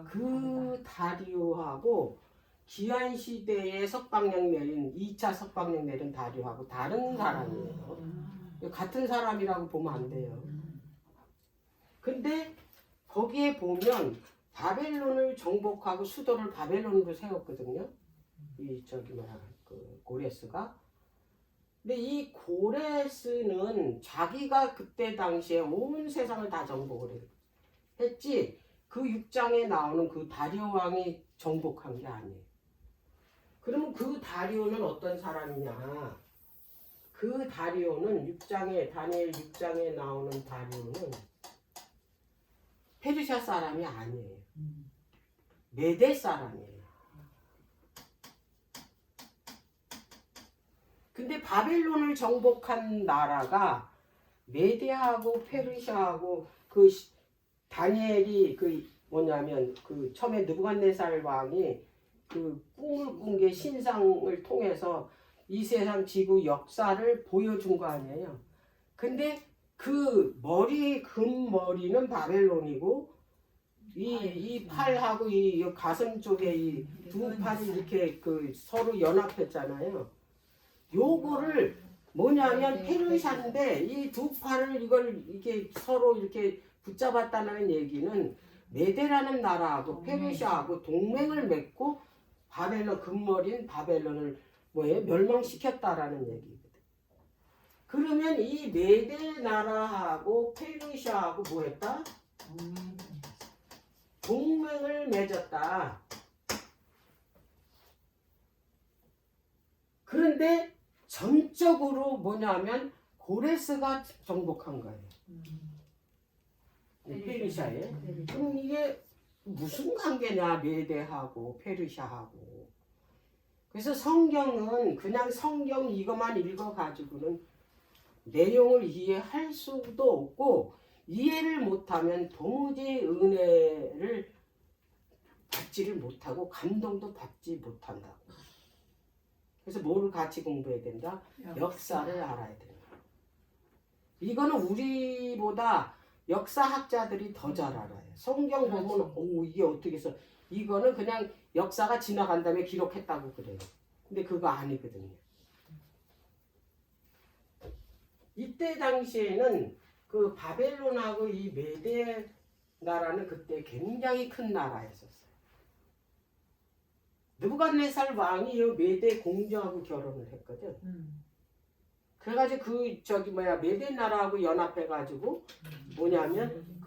그 다리오하고 기한 시대에 석방령 내린 2차 석방령 내린 다리오하고 다른 사람이에요. 같은 사람이라고 보면 안 돼요. 근데 거기에 보면 바벨론을 정복하고 수도를 바벨론으로 세웠거든요. 그 고레스가. 근데 이 고레스는 자기가 그때 당시에 온 세상을 다 정복을 했지 그 6장에 나오는 그 다리오 왕이 정복한 게 아니에요. 그러면 그 다리오는 어떤 사람이냐? 그 다리오는 다니엘 6장에 나오는 다리오는 페르시아 사람이 아니에요. 메대 사람이에요. 근데 바벨론을 정복한 나라가 메대하고 페르시아하고 그 다니엘이 그 처음에 느부갓네살 왕이 그 꿈을 꾼 게 신상을 통해서 이 세상 지구 역사를 보여준 거 아니에요. 근데 그 금머리는 바벨론이고 이 팔하고 이 가슴 쪽에 이 두 팔이 이렇게 그 서로 연합했잖아요. 요거를 뭐냐면 페르시아인데 이 두 팔을 이걸 이렇게 서로 이렇게 붙잡았다는 얘기는 메대라는 나라하고 페르시아하고 동맹을 맺고 금머리인 바벨론을 멸망시켰다라는 얘기거든. 그러면 이 메데 나라하고 페르시아하고 뭐 했다? 동맹을 맺었다. 그런데 전적으로 뭐냐면 고레스가 정복한 거예요. 페르시아에. 그럼 이게 무슨 관계냐 메데하고 페르시아하고. 그래서 성경은 그냥 성경 이것만 읽어가지고는 내용을 이해할 수도 없고 이해를 못하면 도무지 은혜를 받지를 못하고 감동도 받지 못한다고. 그래서 뭐를 같이 공부해야 된다? 역사를 알아야 된다. 이거는 우리보다 역사학자들이 더 잘 알아요. 성경 보면 오 이게 어떻게 해서 이거는 그냥 역사가 지나간 다음에 기록했다고 그래요. 근데 그거 아니거든요. 이때 당시에는 그 바벨론하고 이 메데 나라는 그때 굉장히 큰 나라였었어요. 느부갓네살 왕이 이 메데 공주하고 결혼을 했거든. 그래가지고 메데 나라하고 연합해가지고 뭐냐면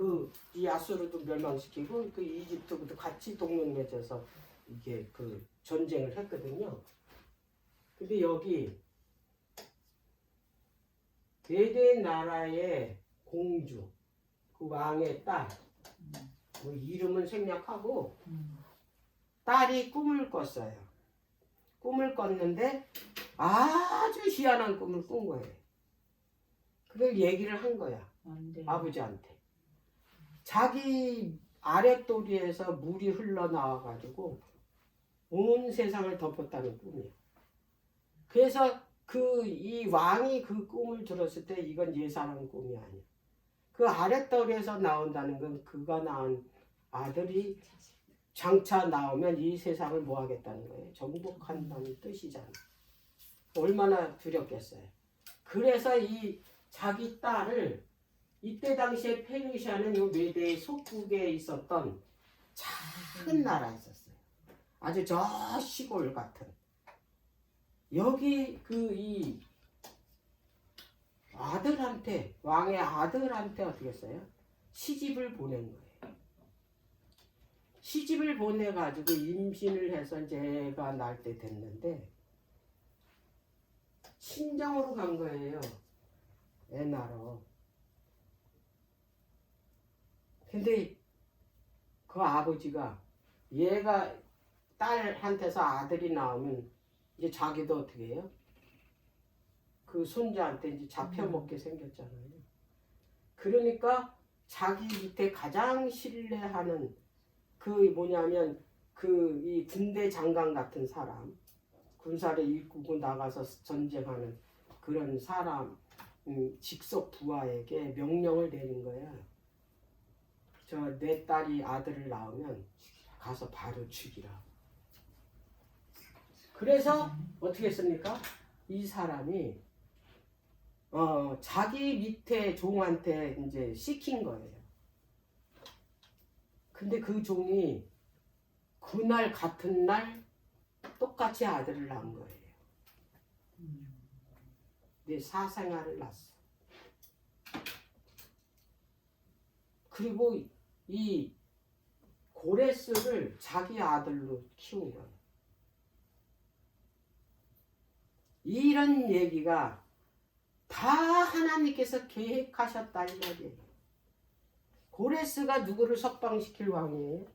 이 아수르도 멸망시키고 그 이집트도 같이 동맹 맺어서 이게 그 전쟁을 했거든요. 근데 여기 메데 나라의 공주, 그 왕의 딸, 뭐 이름은 생략하고 딸이 꿈을 꿨어요. 꿈을 꿨는데 아주 희한한 꿈을 꾼 거예요. 그걸 얘기를 한 거야. 아버지한테. 자기 아랫도리에서 물이 흘러나와가지고 온 세상을 덮었다는 꿈이야. 그래서 이 왕이 그 꿈을 들었을 때 이건 예사한 꿈이 아니야. 그 아랫도리에서 나온다는 건 그가 낳은 아들이 장차 나오면 이 세상을 뭐 하겠다는 거예요? 정복한다는 뜻이잖아. 얼마나 두렵겠어요. 그래서 이 자기 딸을 이때 당시에 페르시아는 요 메데의 속국에 있었던 작은 나라였었어요. 아주 저 시골 같은. 여기 이 아들한테 왕의 아들한테 어떻게 했어요? 시집을 보낸 거예요. 시집을 보내가지고 임신을 해서 제가 날 때 됐는데 친정으로 간 거예요. 애 낳으러. 근데 그 아버지가 얘가 딸한테서 아들이 나오면 이제 자기도 어떻게 해요? 그 손자한테 이제 잡혀먹게 생겼잖아요. 그러니까 자기 밑에 가장 신뢰하는 그 뭐냐면 이 군대 장관 같은 사람, 군사를 이끌고 나가서 전쟁하는 그런 사람, 직속 부하에게 명령을 내린 거야. 내 딸이 아들을 낳으면 가서 바로 죽이라. 그래서 어떻게 했습니까? 이 사람이 자기 밑에 종한테 이제 시킨 거예요. 근데 그 종이 그날 같은 날 똑같이 아들을 낳은 거예요. 내 사생아를 낳았어. 그리고 이 고레스를 자기 아들로 키운 거예요. 이런 얘기가 다 하나님께서 계획하셨다 이 말이에요. 고레스가 누구를 석방시킬 왕이에요?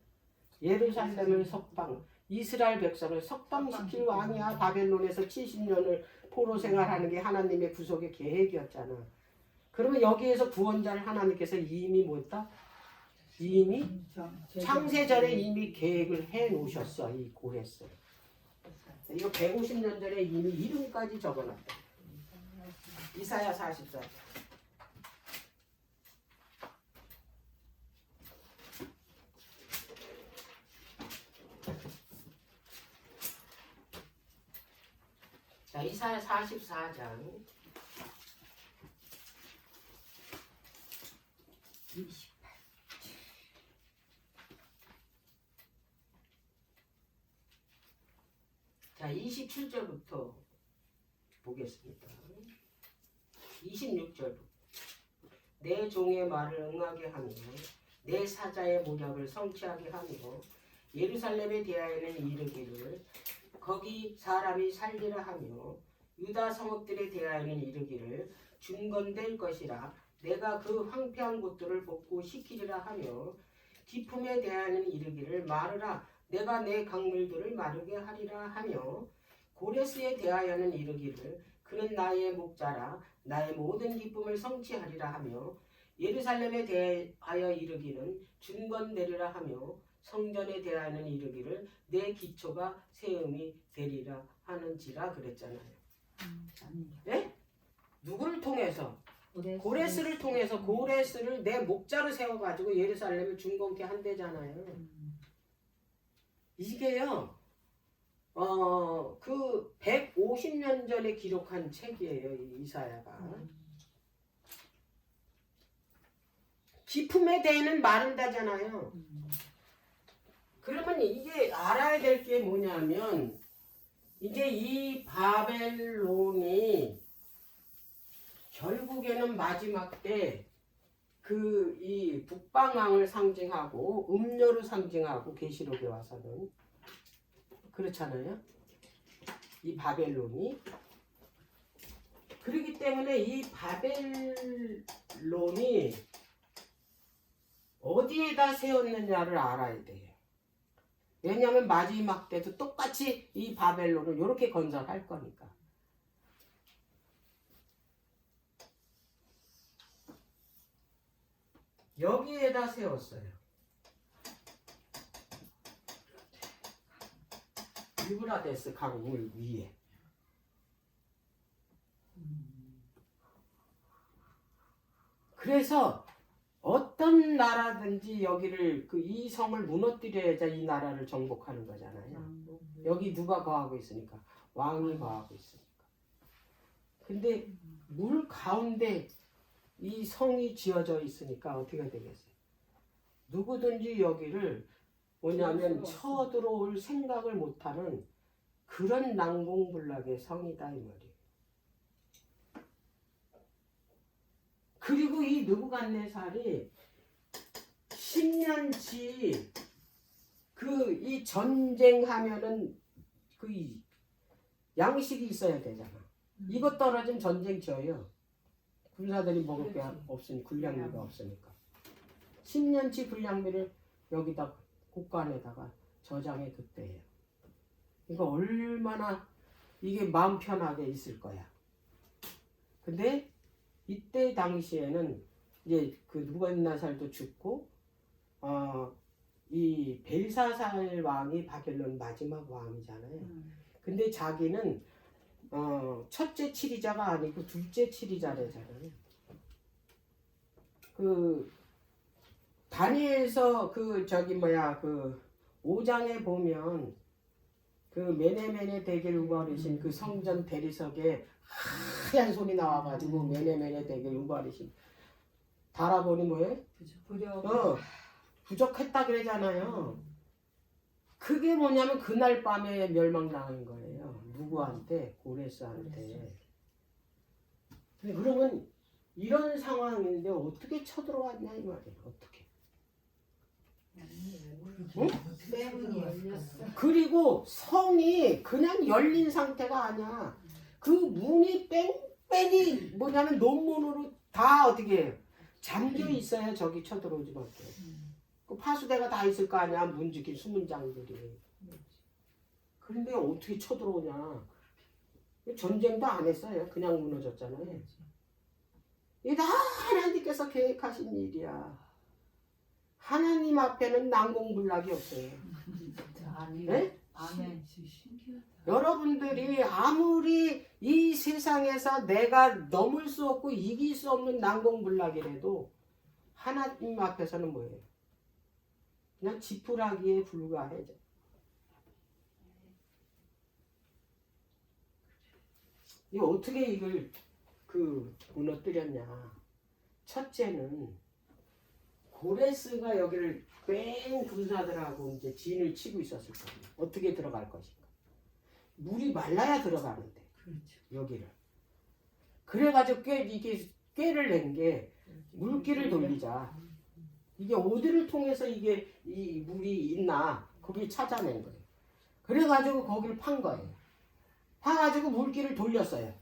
예루살렘을 석방, 이스라엘 백성을 석방시킬 왕이야. 바벨론에서 70년을 포로 생활하는 게 하나님의 구속의 계획이었잖아. 그러면 여기에서 구원자를 하나님께서 이미 뭐했다? 이미 창세전에 이미 계획을 해 놓으셨어. 이 고레스. 이거 150년 전에 이미 이름까지 적어놨다. 이사야 44장. 자, 이사야 44장 28. 자, 27절부터 보겠습니다. 26절 내 종의 말을 응하게 하며 내 사자의 모략을 성취하게 하며 예루살렘에 대하여는 이르기를 거기 사람이 살리라 하며 유다 성읍들에 대하여는 이르기를 중건될 것이라 내가 그 황폐한 곳들을 복구시키리라 하며 기품에 대하여는 이르기를 마르라 내가 내 강물들을 마르게 하리라 하며 고레스에 대하여는 이르기를 그는 나의 목자라 나의 모든 기쁨을 성취하리라 하며 예루살렘에 대하여 이르기는 중건되리라 하며 성전에 대하여는 이르기를 내 기초가 세움이 되리라 하는지라 그랬잖아요. 네? 누구를 통해서? 고레스를 통해서 고레스를 내 목자로 세워가지고 예루살렘을 중건케 한대잖아요. 이게요. 그 150년 전에 기록한 책이에요. 이 이사야가. 기품에 대해는 마른다잖아요. 그러면 이게 알아야 될 게 뭐냐면 이제 이 바벨론이 결국에는 마지막 때 그 이 북방왕을 상징하고 음료를 상징하고 계시록에 와서는 그렇잖아요. 이 바벨론이 그렇기 때문에 이 바벨론이 어디에다 세웠느냐를 알아야 돼요. 왜냐하면 마지막 때도 똑같이 이 바벨론을 이렇게 건설할 거니까. 여기에다 세웠어요. 유브라데스 강물 위에. 그래서 어떤 나라든지 여기를 그 이 성을 무너뜨려야지 이 나라를 정복하는 거잖아요. 여기 누가 거하고 있으니까 왕이 거하고 있으니까. 근데 물 가운데 이 성이 지어져 있으니까 어떻게 되겠어요? 누구든지 여기를 뭐냐면 쳐들어올 생각을 못하는 그런 난공불락의 성이다 이 말이에요. 그리고 이 느부갓네살이 10년치 그 이 전쟁하면은 그 양식이 있어야 되잖아. 이것 떨어지면 전쟁 져요. 군사들이 먹을 게 없으니 군량미가 없으니까 10년치 군량미를 여기다 곳간에다가 저장해 뒀대요. 이거 얼마나 이게 마음 편하게 있을 거야. 근데 이때 당시에는 이제 그 느부갓네살도 죽고 이 벨사살 왕이 바벨론 마지막 왕이잖아요. 근데 자기는 첫째 치리자가 아니고 둘째 치리자래잖아요. 그 다니엘서 그 저기 뭐야 그 5장에 보면 그 메네메네 대계를 우버리신 그 성전 대리석에 하얀 손이 나와가지고 메네메네 대계를 우버리신 달아보니 뭐예요? 부족했다 그러잖아요. 그게 뭐냐면 그날 밤에 멸망당한 거예요. 누구한테? 고레스한테. 그러면 이런 상황인데 어떻게 쳐들어왔냐 이 말이에요. 어떻게? 응? 쇠문이 열렸어. 그리고 성이 그냥 열린 상태가 아니야. 그 문이 뺑뺑이 뭐냐면 논문으로 다 어떻게 해요? 잠겨 있어야 저기 쳐들어오지 못해. 그 파수대가 다 있을 거 아니야. 문 지킨 수문장들이. 그런데 어떻게 쳐들어오냐. 전쟁도 안 했어요. 그냥 무너졌잖아요. 이게 다 하나님께서 계획하신 일이야. 하나님 앞에는 난공불락이 없어요. 네? 아멘. 여러분들이 아무리 이 세상에서 내가 넘을 수 없고 이길 수 없는 난공불락이라도 하나님 앞에서는 뭐예요? 그냥 지푸라기에 불과해. 이 어떻게 이걸 그 무너뜨렸냐? 첫째는 고레스가 여기를 뺑 군사들하고 이제 진을 치고 있었을 거예요. 어떻게 들어갈 것인가? 물이 말라야 들어가는데. 그렇죠. 여기를. 그래가지고 이게 꾀를 낸 게 물길을 돌리자. 이게 어디를 통해서 이게 이 물이 있나 거기 찾아낸 거예요. 그래가지고 거기를 판 거예요. 파가지고 물길을 돌렸어요.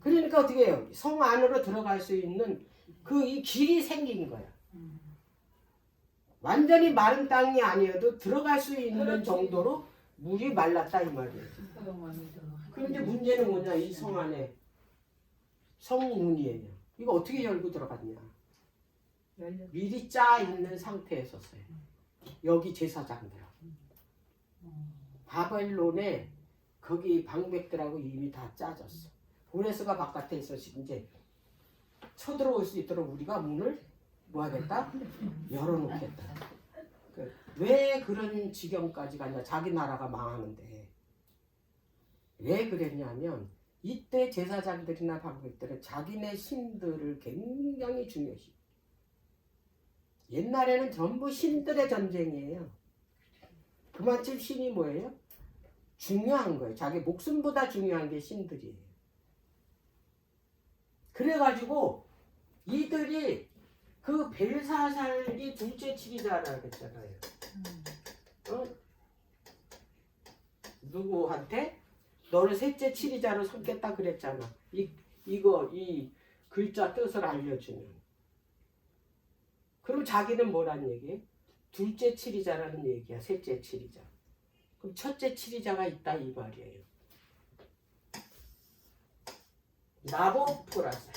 그러니까 어떻게 해요? 성 안으로 들어갈 수 있는 그 이 길이 생긴 거야. 완전히 마른 땅이 아니어도 들어갈 수 있는 정도로 물이 말랐다 이 말이에요. 그런데 문제는 뭐냐? 이 성 안에 성문이에요. 이거 어떻게 열고 들어갔냐? 미리 짜 있는 상태에 섰어요. 여기 제사장들하고 바벨론에 거기 방백들하고 이미 다 짜졌어. 고레스가 바깥에 있어서 이제 쳐들어올 수 있도록 우리가 문을 뭐 하겠다? 열어놓겠다. 왜 그런 지경까지 가냐? 자기 나라가 망하는데. 왜 그랬냐면 이때 제사장들이나 방백들은 자기네 신들을 굉장히 중요시. 옛날에는 전부 신들의 전쟁이에요. 그만큼 신이 뭐예요? 중요한 거예요. 자기 목숨보다 중요한 게 신들이에요. 그래가지고 이들이 그 벨사살이 둘째 치리자라 그랬잖아요. 어? 누구한테? 너를 셋째 치리자로 삼겠다 그랬잖아. 이 글자 뜻을 알려주면. 그럼 자기는 뭐란 얘기예요? 둘째 치리자라는 얘기야. 셋째 치리자. 그럼 첫째 치리자가 있다 이 말이에요. 나보포라살.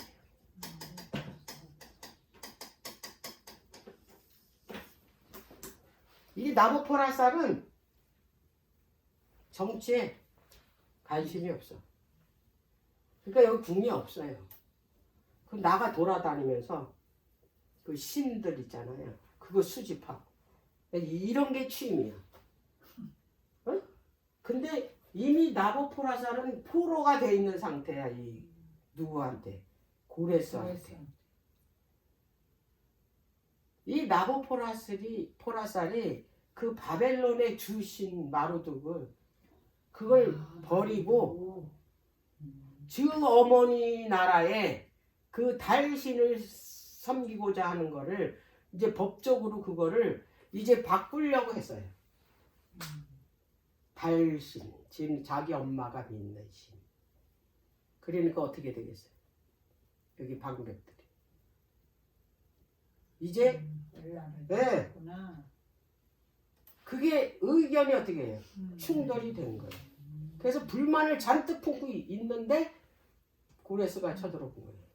이 나보포라살은 정치에 관심이 없어. 그러니까 여기 궁이 없어요. 그럼 나가 돌아다니면서 그 신들 있잖아요. 그거 수집하고 이런 게 취미야. 어? 근데 이미 나보포라살은 포로가 돼 있는 상태야. 이 누구한테? 고레스한테. 이 나보포라살이 그 바벨론의 주신 마루둑을 그걸 버리고 주 어머니 나라에 그 달신을 섬기고자 하는 거를 이제 법적으로 그거를 이제 바꾸려고 했어요. 달신, 지금 자기 엄마가 믿는 신. 그러니까 어떻게 되겠어요? 여기 방백들이 이제 네. 그게 의견이 어떻게 해요? 충돌이 된 거예요. 그래서 불만을 잔뜩 품고 있는데 고레스가 쳐들어온 거예요.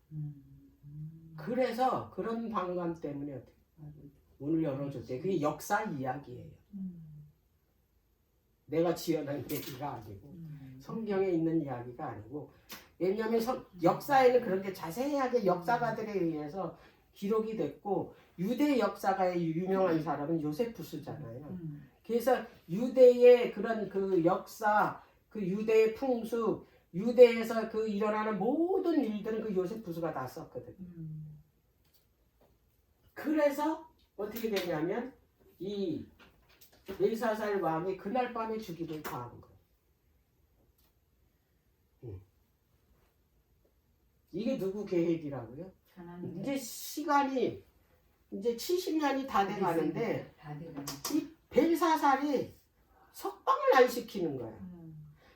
그래서 그런 반감 때문에 어떻게 문을 열어줬대요. 그게 역사 이야기예요. 내가 지어낸 얘기가 아니고 성경에 있는 이야기가 아니고, 왜냐하면 역사에는 그런 게 자세하게 역사가들에 의해서 기록이 됐고, 유대 역사가의 유명한 사람은 요세푸스잖아요. 그래서 유대의 그런 그 역사, 그 유대의 풍습, 유대에서 그 일어나는 모든 일들은 그 요세푸스가 다 썼거든요. 그래서 어떻게 되냐면 이 벨사살 왕이 그날 밤에 죽임을 당한 거예요. 이게 누구 계획이라고요? 이제 시간이 이제 70년이 다 돼가는데 이 벨사살이 석방을 안 시키는 거야.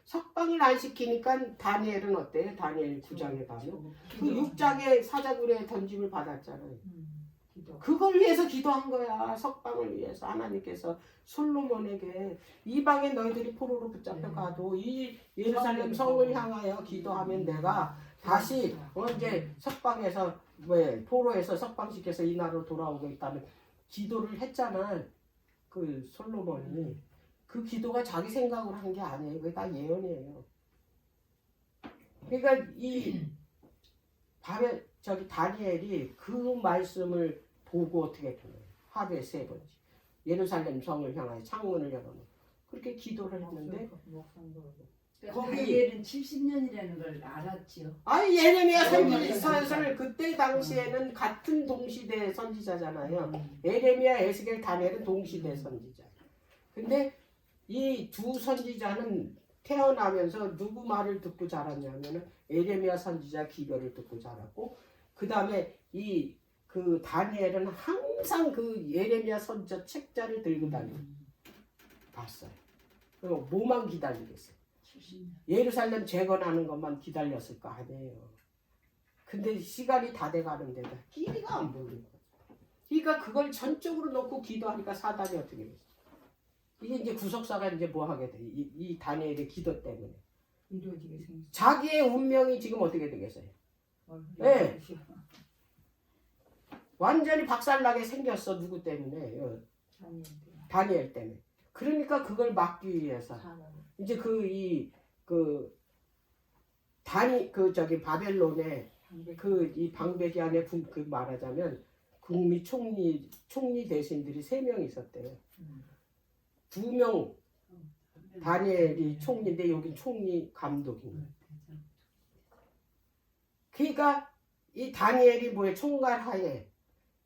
석방을 안 시키니까 다니엘은 어때요? 다니엘 9장에 가면 그 6장에 사자굴에 던짐을 받았잖아요. 그걸 위해서 기도한 거야. 석방을 위해서. 하나님께서 솔로몬에게 이방에 너희들이 포로로 붙잡혀 가도 이 예루살렘 성을 향하여 기도하면 내가 다시 이제 석방해서 포로에서 석방시켜서 이 나라로 돌아오겠다는 기도를 했잖아. 그 솔로몬이. 그 기도가 자기 생각으로 한 게 아니에요. 그게 다 예언이에요. 그러니까 이 다니엘이 그 말씀을 보고 어떻게 했냐면 하루에 3번씩 예루살렘 성을 향하여 창문을 열어놓고 그렇게 기도를 했는데 거기 다니엘은 70년이라는 걸 알았지요. 아니 예레미야 선지자를 그때 당시에는 같은 동시대 선지자잖아요. 예레미야, 에스겔, 다니엘은 동시대 선지자. 근데 이 두 선지자는 태어나면서 누구 말을 듣고 자랐냐면은 에레미야 선지자 기별을 듣고 자랐고, 그 다음에 이 그 다니엘은 항상 그 예레미야 선지자 책자를 들고 다니고 봤어요. 그리고 뭐만 기다리겠어요? 70년. 예루살렘 재건하는 것만 기다렸을 거 아니에요. 근데 시간이 다 돼가는데도 끼리가 안 보이는 거예요. 그러니까 그걸 전적으로 놓고 기도하니까 사단이 어떻게 돼요? 이게 이제 구속사가 이제 뭐 하게 돼? 이 다니엘의 기도 때문에 이루어지게 생겼어. 자기의 운명이 지금 어떻게 되겠어요? 네. 완전히 박살나게 생겼어. 누구 때문에? 다니엘 때문에. 그러니까 그걸 막기 위해서 이제 저기 바벨론의 이 방백이 안에 그 말하자면 국미 총리 대신들이 3명 있었대요. 2명 다니엘이 총리인데 여긴 총리 감독입니다. 그러니까 이 다니엘이 뭐에 총괄하에,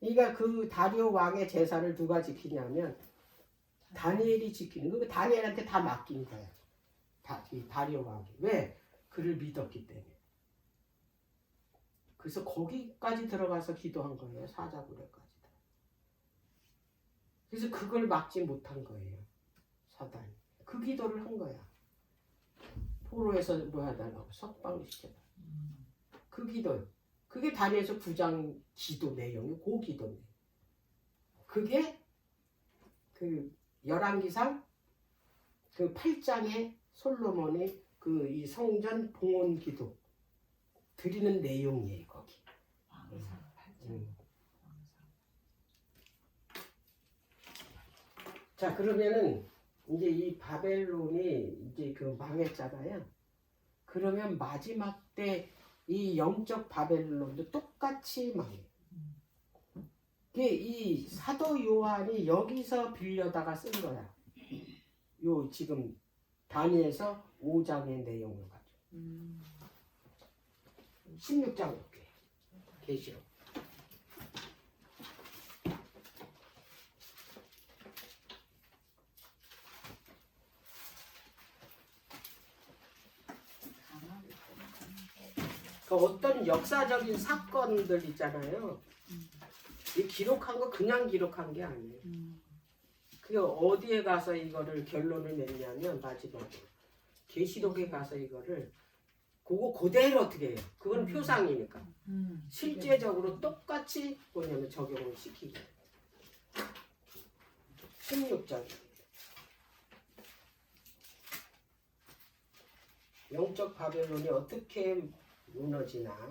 그러니까 그 다리오 왕의 제사를 누가 지키냐면 다니엘이 지키는 거. 다니엘한테 다 맡긴 거야. 이 다리오 왕이. 왜? 그를 믿었기 때문에. 그래서 거기까지 들어가서 기도한 거예요. 사자굴에까지. 그래서 그걸 막지 못한 거예요. 사단이. 그 기도를 한 거야. 포로에서 뭐 해달라고 석방시켜달라고. 그 기도. 그게 다니엘서 9장 기도 내용이 그 기도 내용. 그게 그 열왕기상 그 8장에 솔로몬이 그 이 성전 봉헌 기도 드리는 내용이에요. 거기. 자, 그러면은 이제 이 바벨론이 이제 그 망했잖아요. 그러면 마지막 때 이 영적 바벨론도 똑같이 망해. 이 사도 요한이 여기서 빌려다가 쓴 거야. 요 지금 다니엘서 5장의 내용을 가지고. 16장 볼게요. 계시록. 그 어떤 역사적인 사건들 있잖아요. 이 기록한 거 그냥 기록한 게 아니에요. 그게 어디에 가서 이거를 결론을 냈냐면 마지막으로 계시록에 가서 이거를 그거 그대로 어떻게 해요? 그건 표상이니까. 실제적으로 똑같이 뭐냐면 적용을 시키고. 16장. 영적 바벨론이 어떻게 무너지나.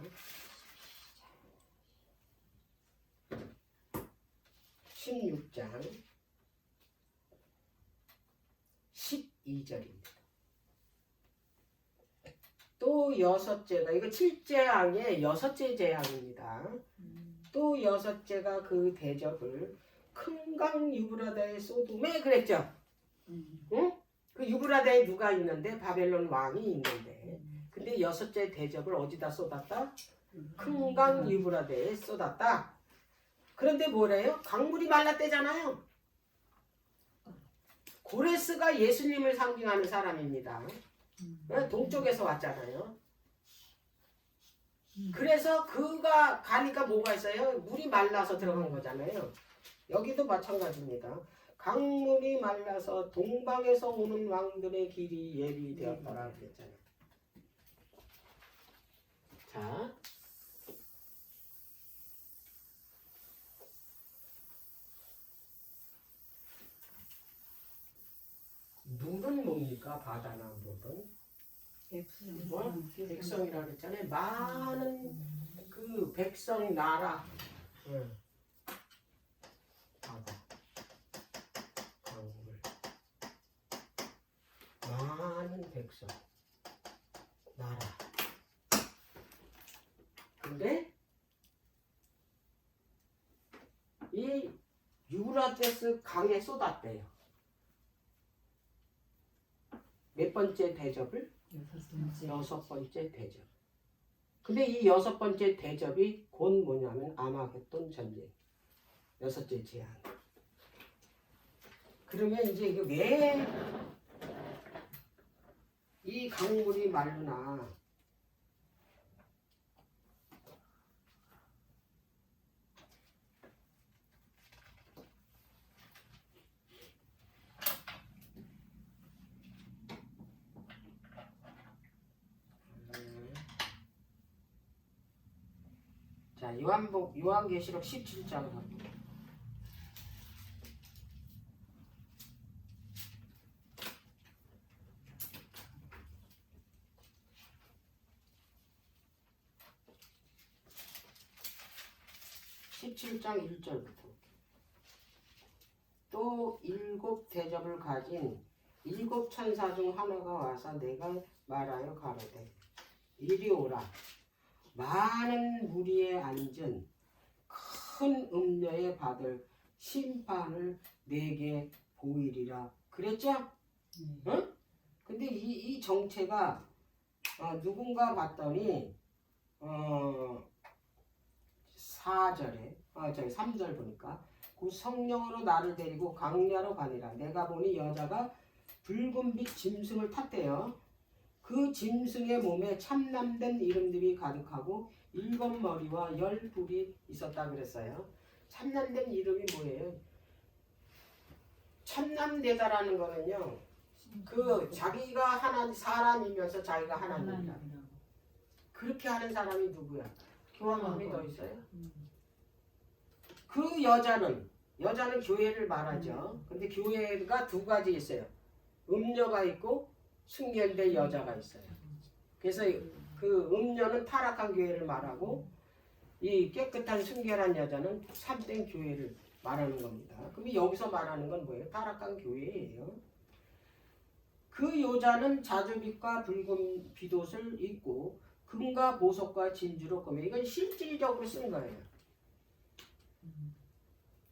16장 12절입니다. 또 여섯째가, 이거 7재앙의 여섯째 재앙입니다. 또 여섯째가 그 대접을 큰 강 유브라다의 소돔에 그랬죠. 응? 그 유브라다에 누가 있는데? 바벨론 왕이 있는데. 근데 여섯째 대접을 어디다 쏟았다? 큰 강 유브라다에 쏟았다. 그런데 뭐래요? 강물이 말랐대잖아요. 고레스가 예수님을 상징하는 사람입니다. 동쪽에서 왔잖아요. 그래서 그가 가니까 뭐가 있어요? 물이 말라서 들어간 거잖아요. 여기도 마찬가지입니다. 강물이 말라서 동방에서 오는 왕들의 길이 예비되었더라 그랬잖아요. 자, 물은 뭡니까? 바다나 물은 뭐? 백성이라 그랬잖아요. 많은 그 백성 나라. 바다, 강물, 많은 백성 나라. 근데 이 유브라데스 강에 쏟았대요. 몇 번째 대접을? 여섯 번째 대접. 근데 이 여섯 번째 대접이 곧 뭐냐면 아마겟돈 전쟁. 여섯째 재앙. 그러면 이제 이게 왜 이 강물이 마르나 자, 요한계시록 17장 갑니다. (17장 1절부터) 또 7 대접을 가진 7 천사 중 하나가 와서 내가 말하여 가로되 이리 오라. 많은 무리에 앉은 큰 음녀에 받을 심판을 내게 보이리라 그랬죠? 응? 근데 이 정체가 누군가 봤더니 4절에 저기 3절 보니까 그 성령으로 나를 데리고 강야로 가니라. 내가 보니 여자가 붉은 빛 짐승을 탔대요. 그 짐승의 몸에 참남된 이름들이 가득하고 7 머리와 10 뿔이 있었다 그랬어요. 참남된 이름이 뭐예요? 참남되다라는 거는요. 그 자기가 하나님 사람이면서 자기가 하나님이다. 그렇게 하는 사람이 누구야? 교황함이 더 있어요? 그 여자는 교회를 말하죠. 근데 교회가 2가지 있어요. 음녀가 있고 순결된 여자가 있어요. 그래서 그 음녀는 타락한 교회를 말하고 이 깨끗한 순결한 여자는 참된 교회를 말하는 겁니다. 그럼 여기서 말하는 건 뭐예요? 타락한 교회예요. 그 여자는 자주빛과 붉은 빗옷을 입고 금과 보석과 진주로 꾸며 이건 실질적으로 쓴 거예요.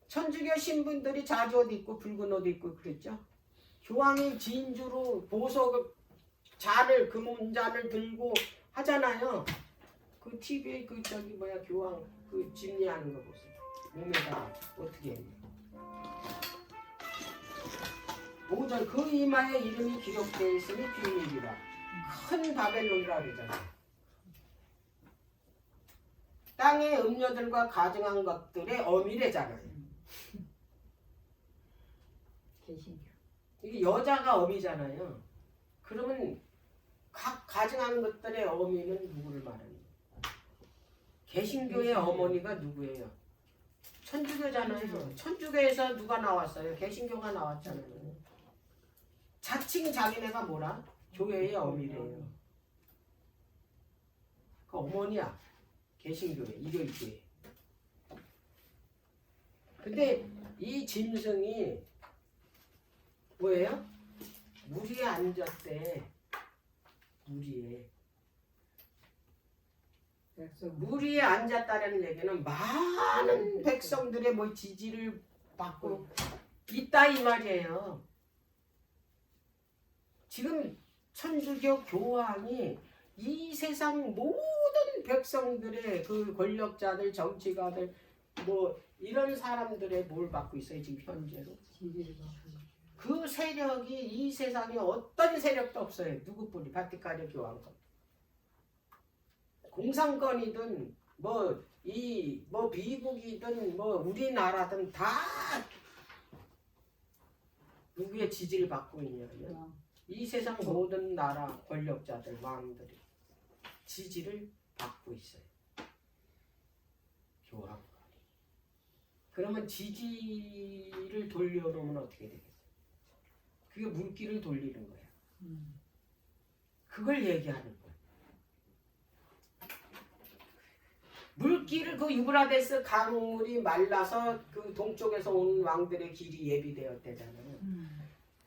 천주교 신분들이 자주 옷 입고 붉은 옷 입고 그랬죠. 교황이 진주로 보석 잔을 금잔을 들고 하잖아요. 그 TV에 그 저기 뭐야 교황 그 집례하는 거 보세요. 몸에다가 어떻게 했냐. 5절 그 이마에 이름이 기록되어 있으니 비밀이라. 큰 바벨론이라 그러잖아요. 땅의 음녀들과 가증한 것들의 어미래잖아요. 이게 여자가 어미잖아요. 그러면 각 가증한 것들의 어미는 누구를 말하는 거예요? 개신교의 어머니가 누구예요? 천주교잖아요. 천주교에서 누가 나왔어요? 개신교가 나왔잖아요. 자칭 자기네가 뭐라? 교회의 어미래요. 그 어머니야. 개신교회, 일요일교회. 근데 이 짐승이 뭐예요? 무리에 앉았대. 무리에 앉았다는 얘기는 많은 백성들의 뭐 지지를 받고 있다 이 말이에요. 지금 천주교 교황이 이 세상 모든 백성들의 그 권력자들, 정치가들 뭐 이런 사람들의 뭘 받고 있어요 지금 현재로? 그 세력이 이 세상에 어떤 세력도 없어요. 누구뿐이? 바티칸의 교황권. 공산권이든 뭐 미국이든 뭐 우리나라든 다 누구의 지지를 받고 있냐면 이 세상 모든 나라 권력자들 왕들이 지지를 받고 있어요. 교황권이. 그러면 지지를 돌려놓으면 어떻게 되겠어요? 그게 물기를 돌리는 거야. 그걸 얘기하는 거야. 물기를 그 유브라데스 강물이 말라서 그 동쪽에서 온 왕들의 길이 예비되었대잖아요.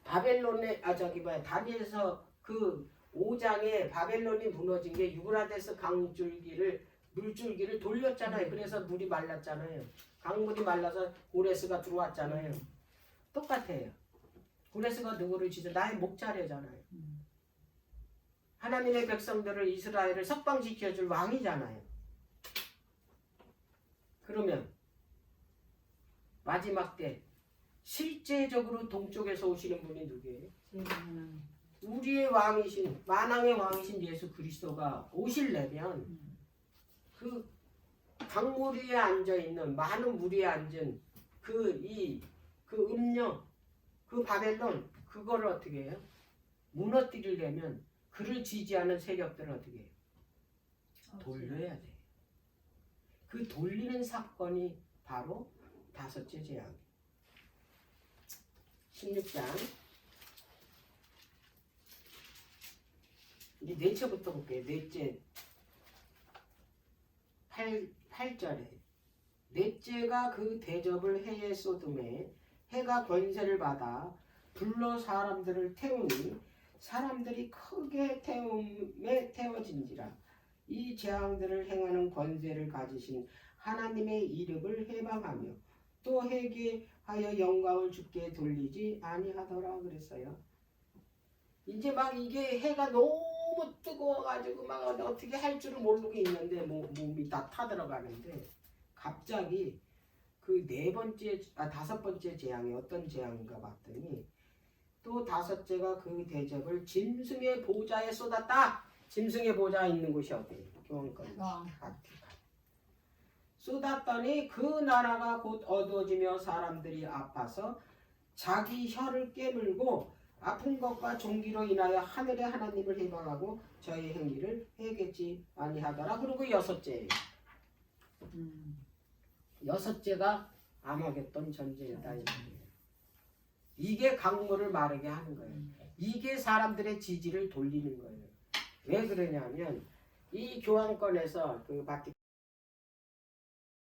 바벨론의 다니엘서 그 5장에 바벨론이 무너진 게 유브라데스 물줄기를 돌렸잖아요. 그래서 물이 말랐잖아요. 강물이 말라서 고레스가 들어왔잖아요. 똑같아요. 고레스가 누구를 지죠? 나의 목자래잖아요. 하나님의 백성들을 이스라엘을 석방시켜줄 왕이잖아요. 그러면 마지막 때 실제적으로 동쪽에서 오시는 분이 누구예요? 우리의 왕이신 만왕의 왕이신 예수 그리스도가 오시려면 그 강물 위에 앉아 있는 많은 물 위에 앉은 그 음녀 그 바벨론 그거를 어떻게 해요? 무너뜨리려면 그를 지지하는 세력들을 어떻게 해요? 돌려야 돼. 그 돌리는 사건이 바로 다섯째 재앙. 16장 이제 넷째부터 볼게요. 넷째 8절에 넷째가 그 대접을 해에 쏟음에 해가 권세를 받아 불러 사람들을 태우니 사람들이 크게 태움에 태워진지라. 이 재앙들을 행하는 권세를 가지신 하나님의 이름을 해방하며 또 회개하여 영광을 주께 돌리지 아니하더라 그랬어요. 이제 막 이게 해가 너무 뜨거워가지고 막 어떻게 할 줄을 모르고 있는데 몸이 다 타들어가는데 갑자기 그 다섯 번째 재앙이 어떤 재앙인가 봤더니 또 다섯째가 그 대접을 짐승의 보좌에 쏟았다. 짐승의 보좌 있는 곳이 어디예요? 교황권. 쏟았더니 그 나라가 곧 어두워지며 사람들이 아파서 자기 혀를 깨물고 아픈 것과 종기로 인하여 하늘의 하나님을 해방하고 저희 행위를 해겠지 아니하더라. 그리고 여섯째예요. 여섯째가 아마겟돈 전쟁이다. 이게 강물을 마르게 하는 거예요. 이게 사람들의 지지를 돌리는 거예요. 왜 그러냐면 이 교황권에서 그 바티칸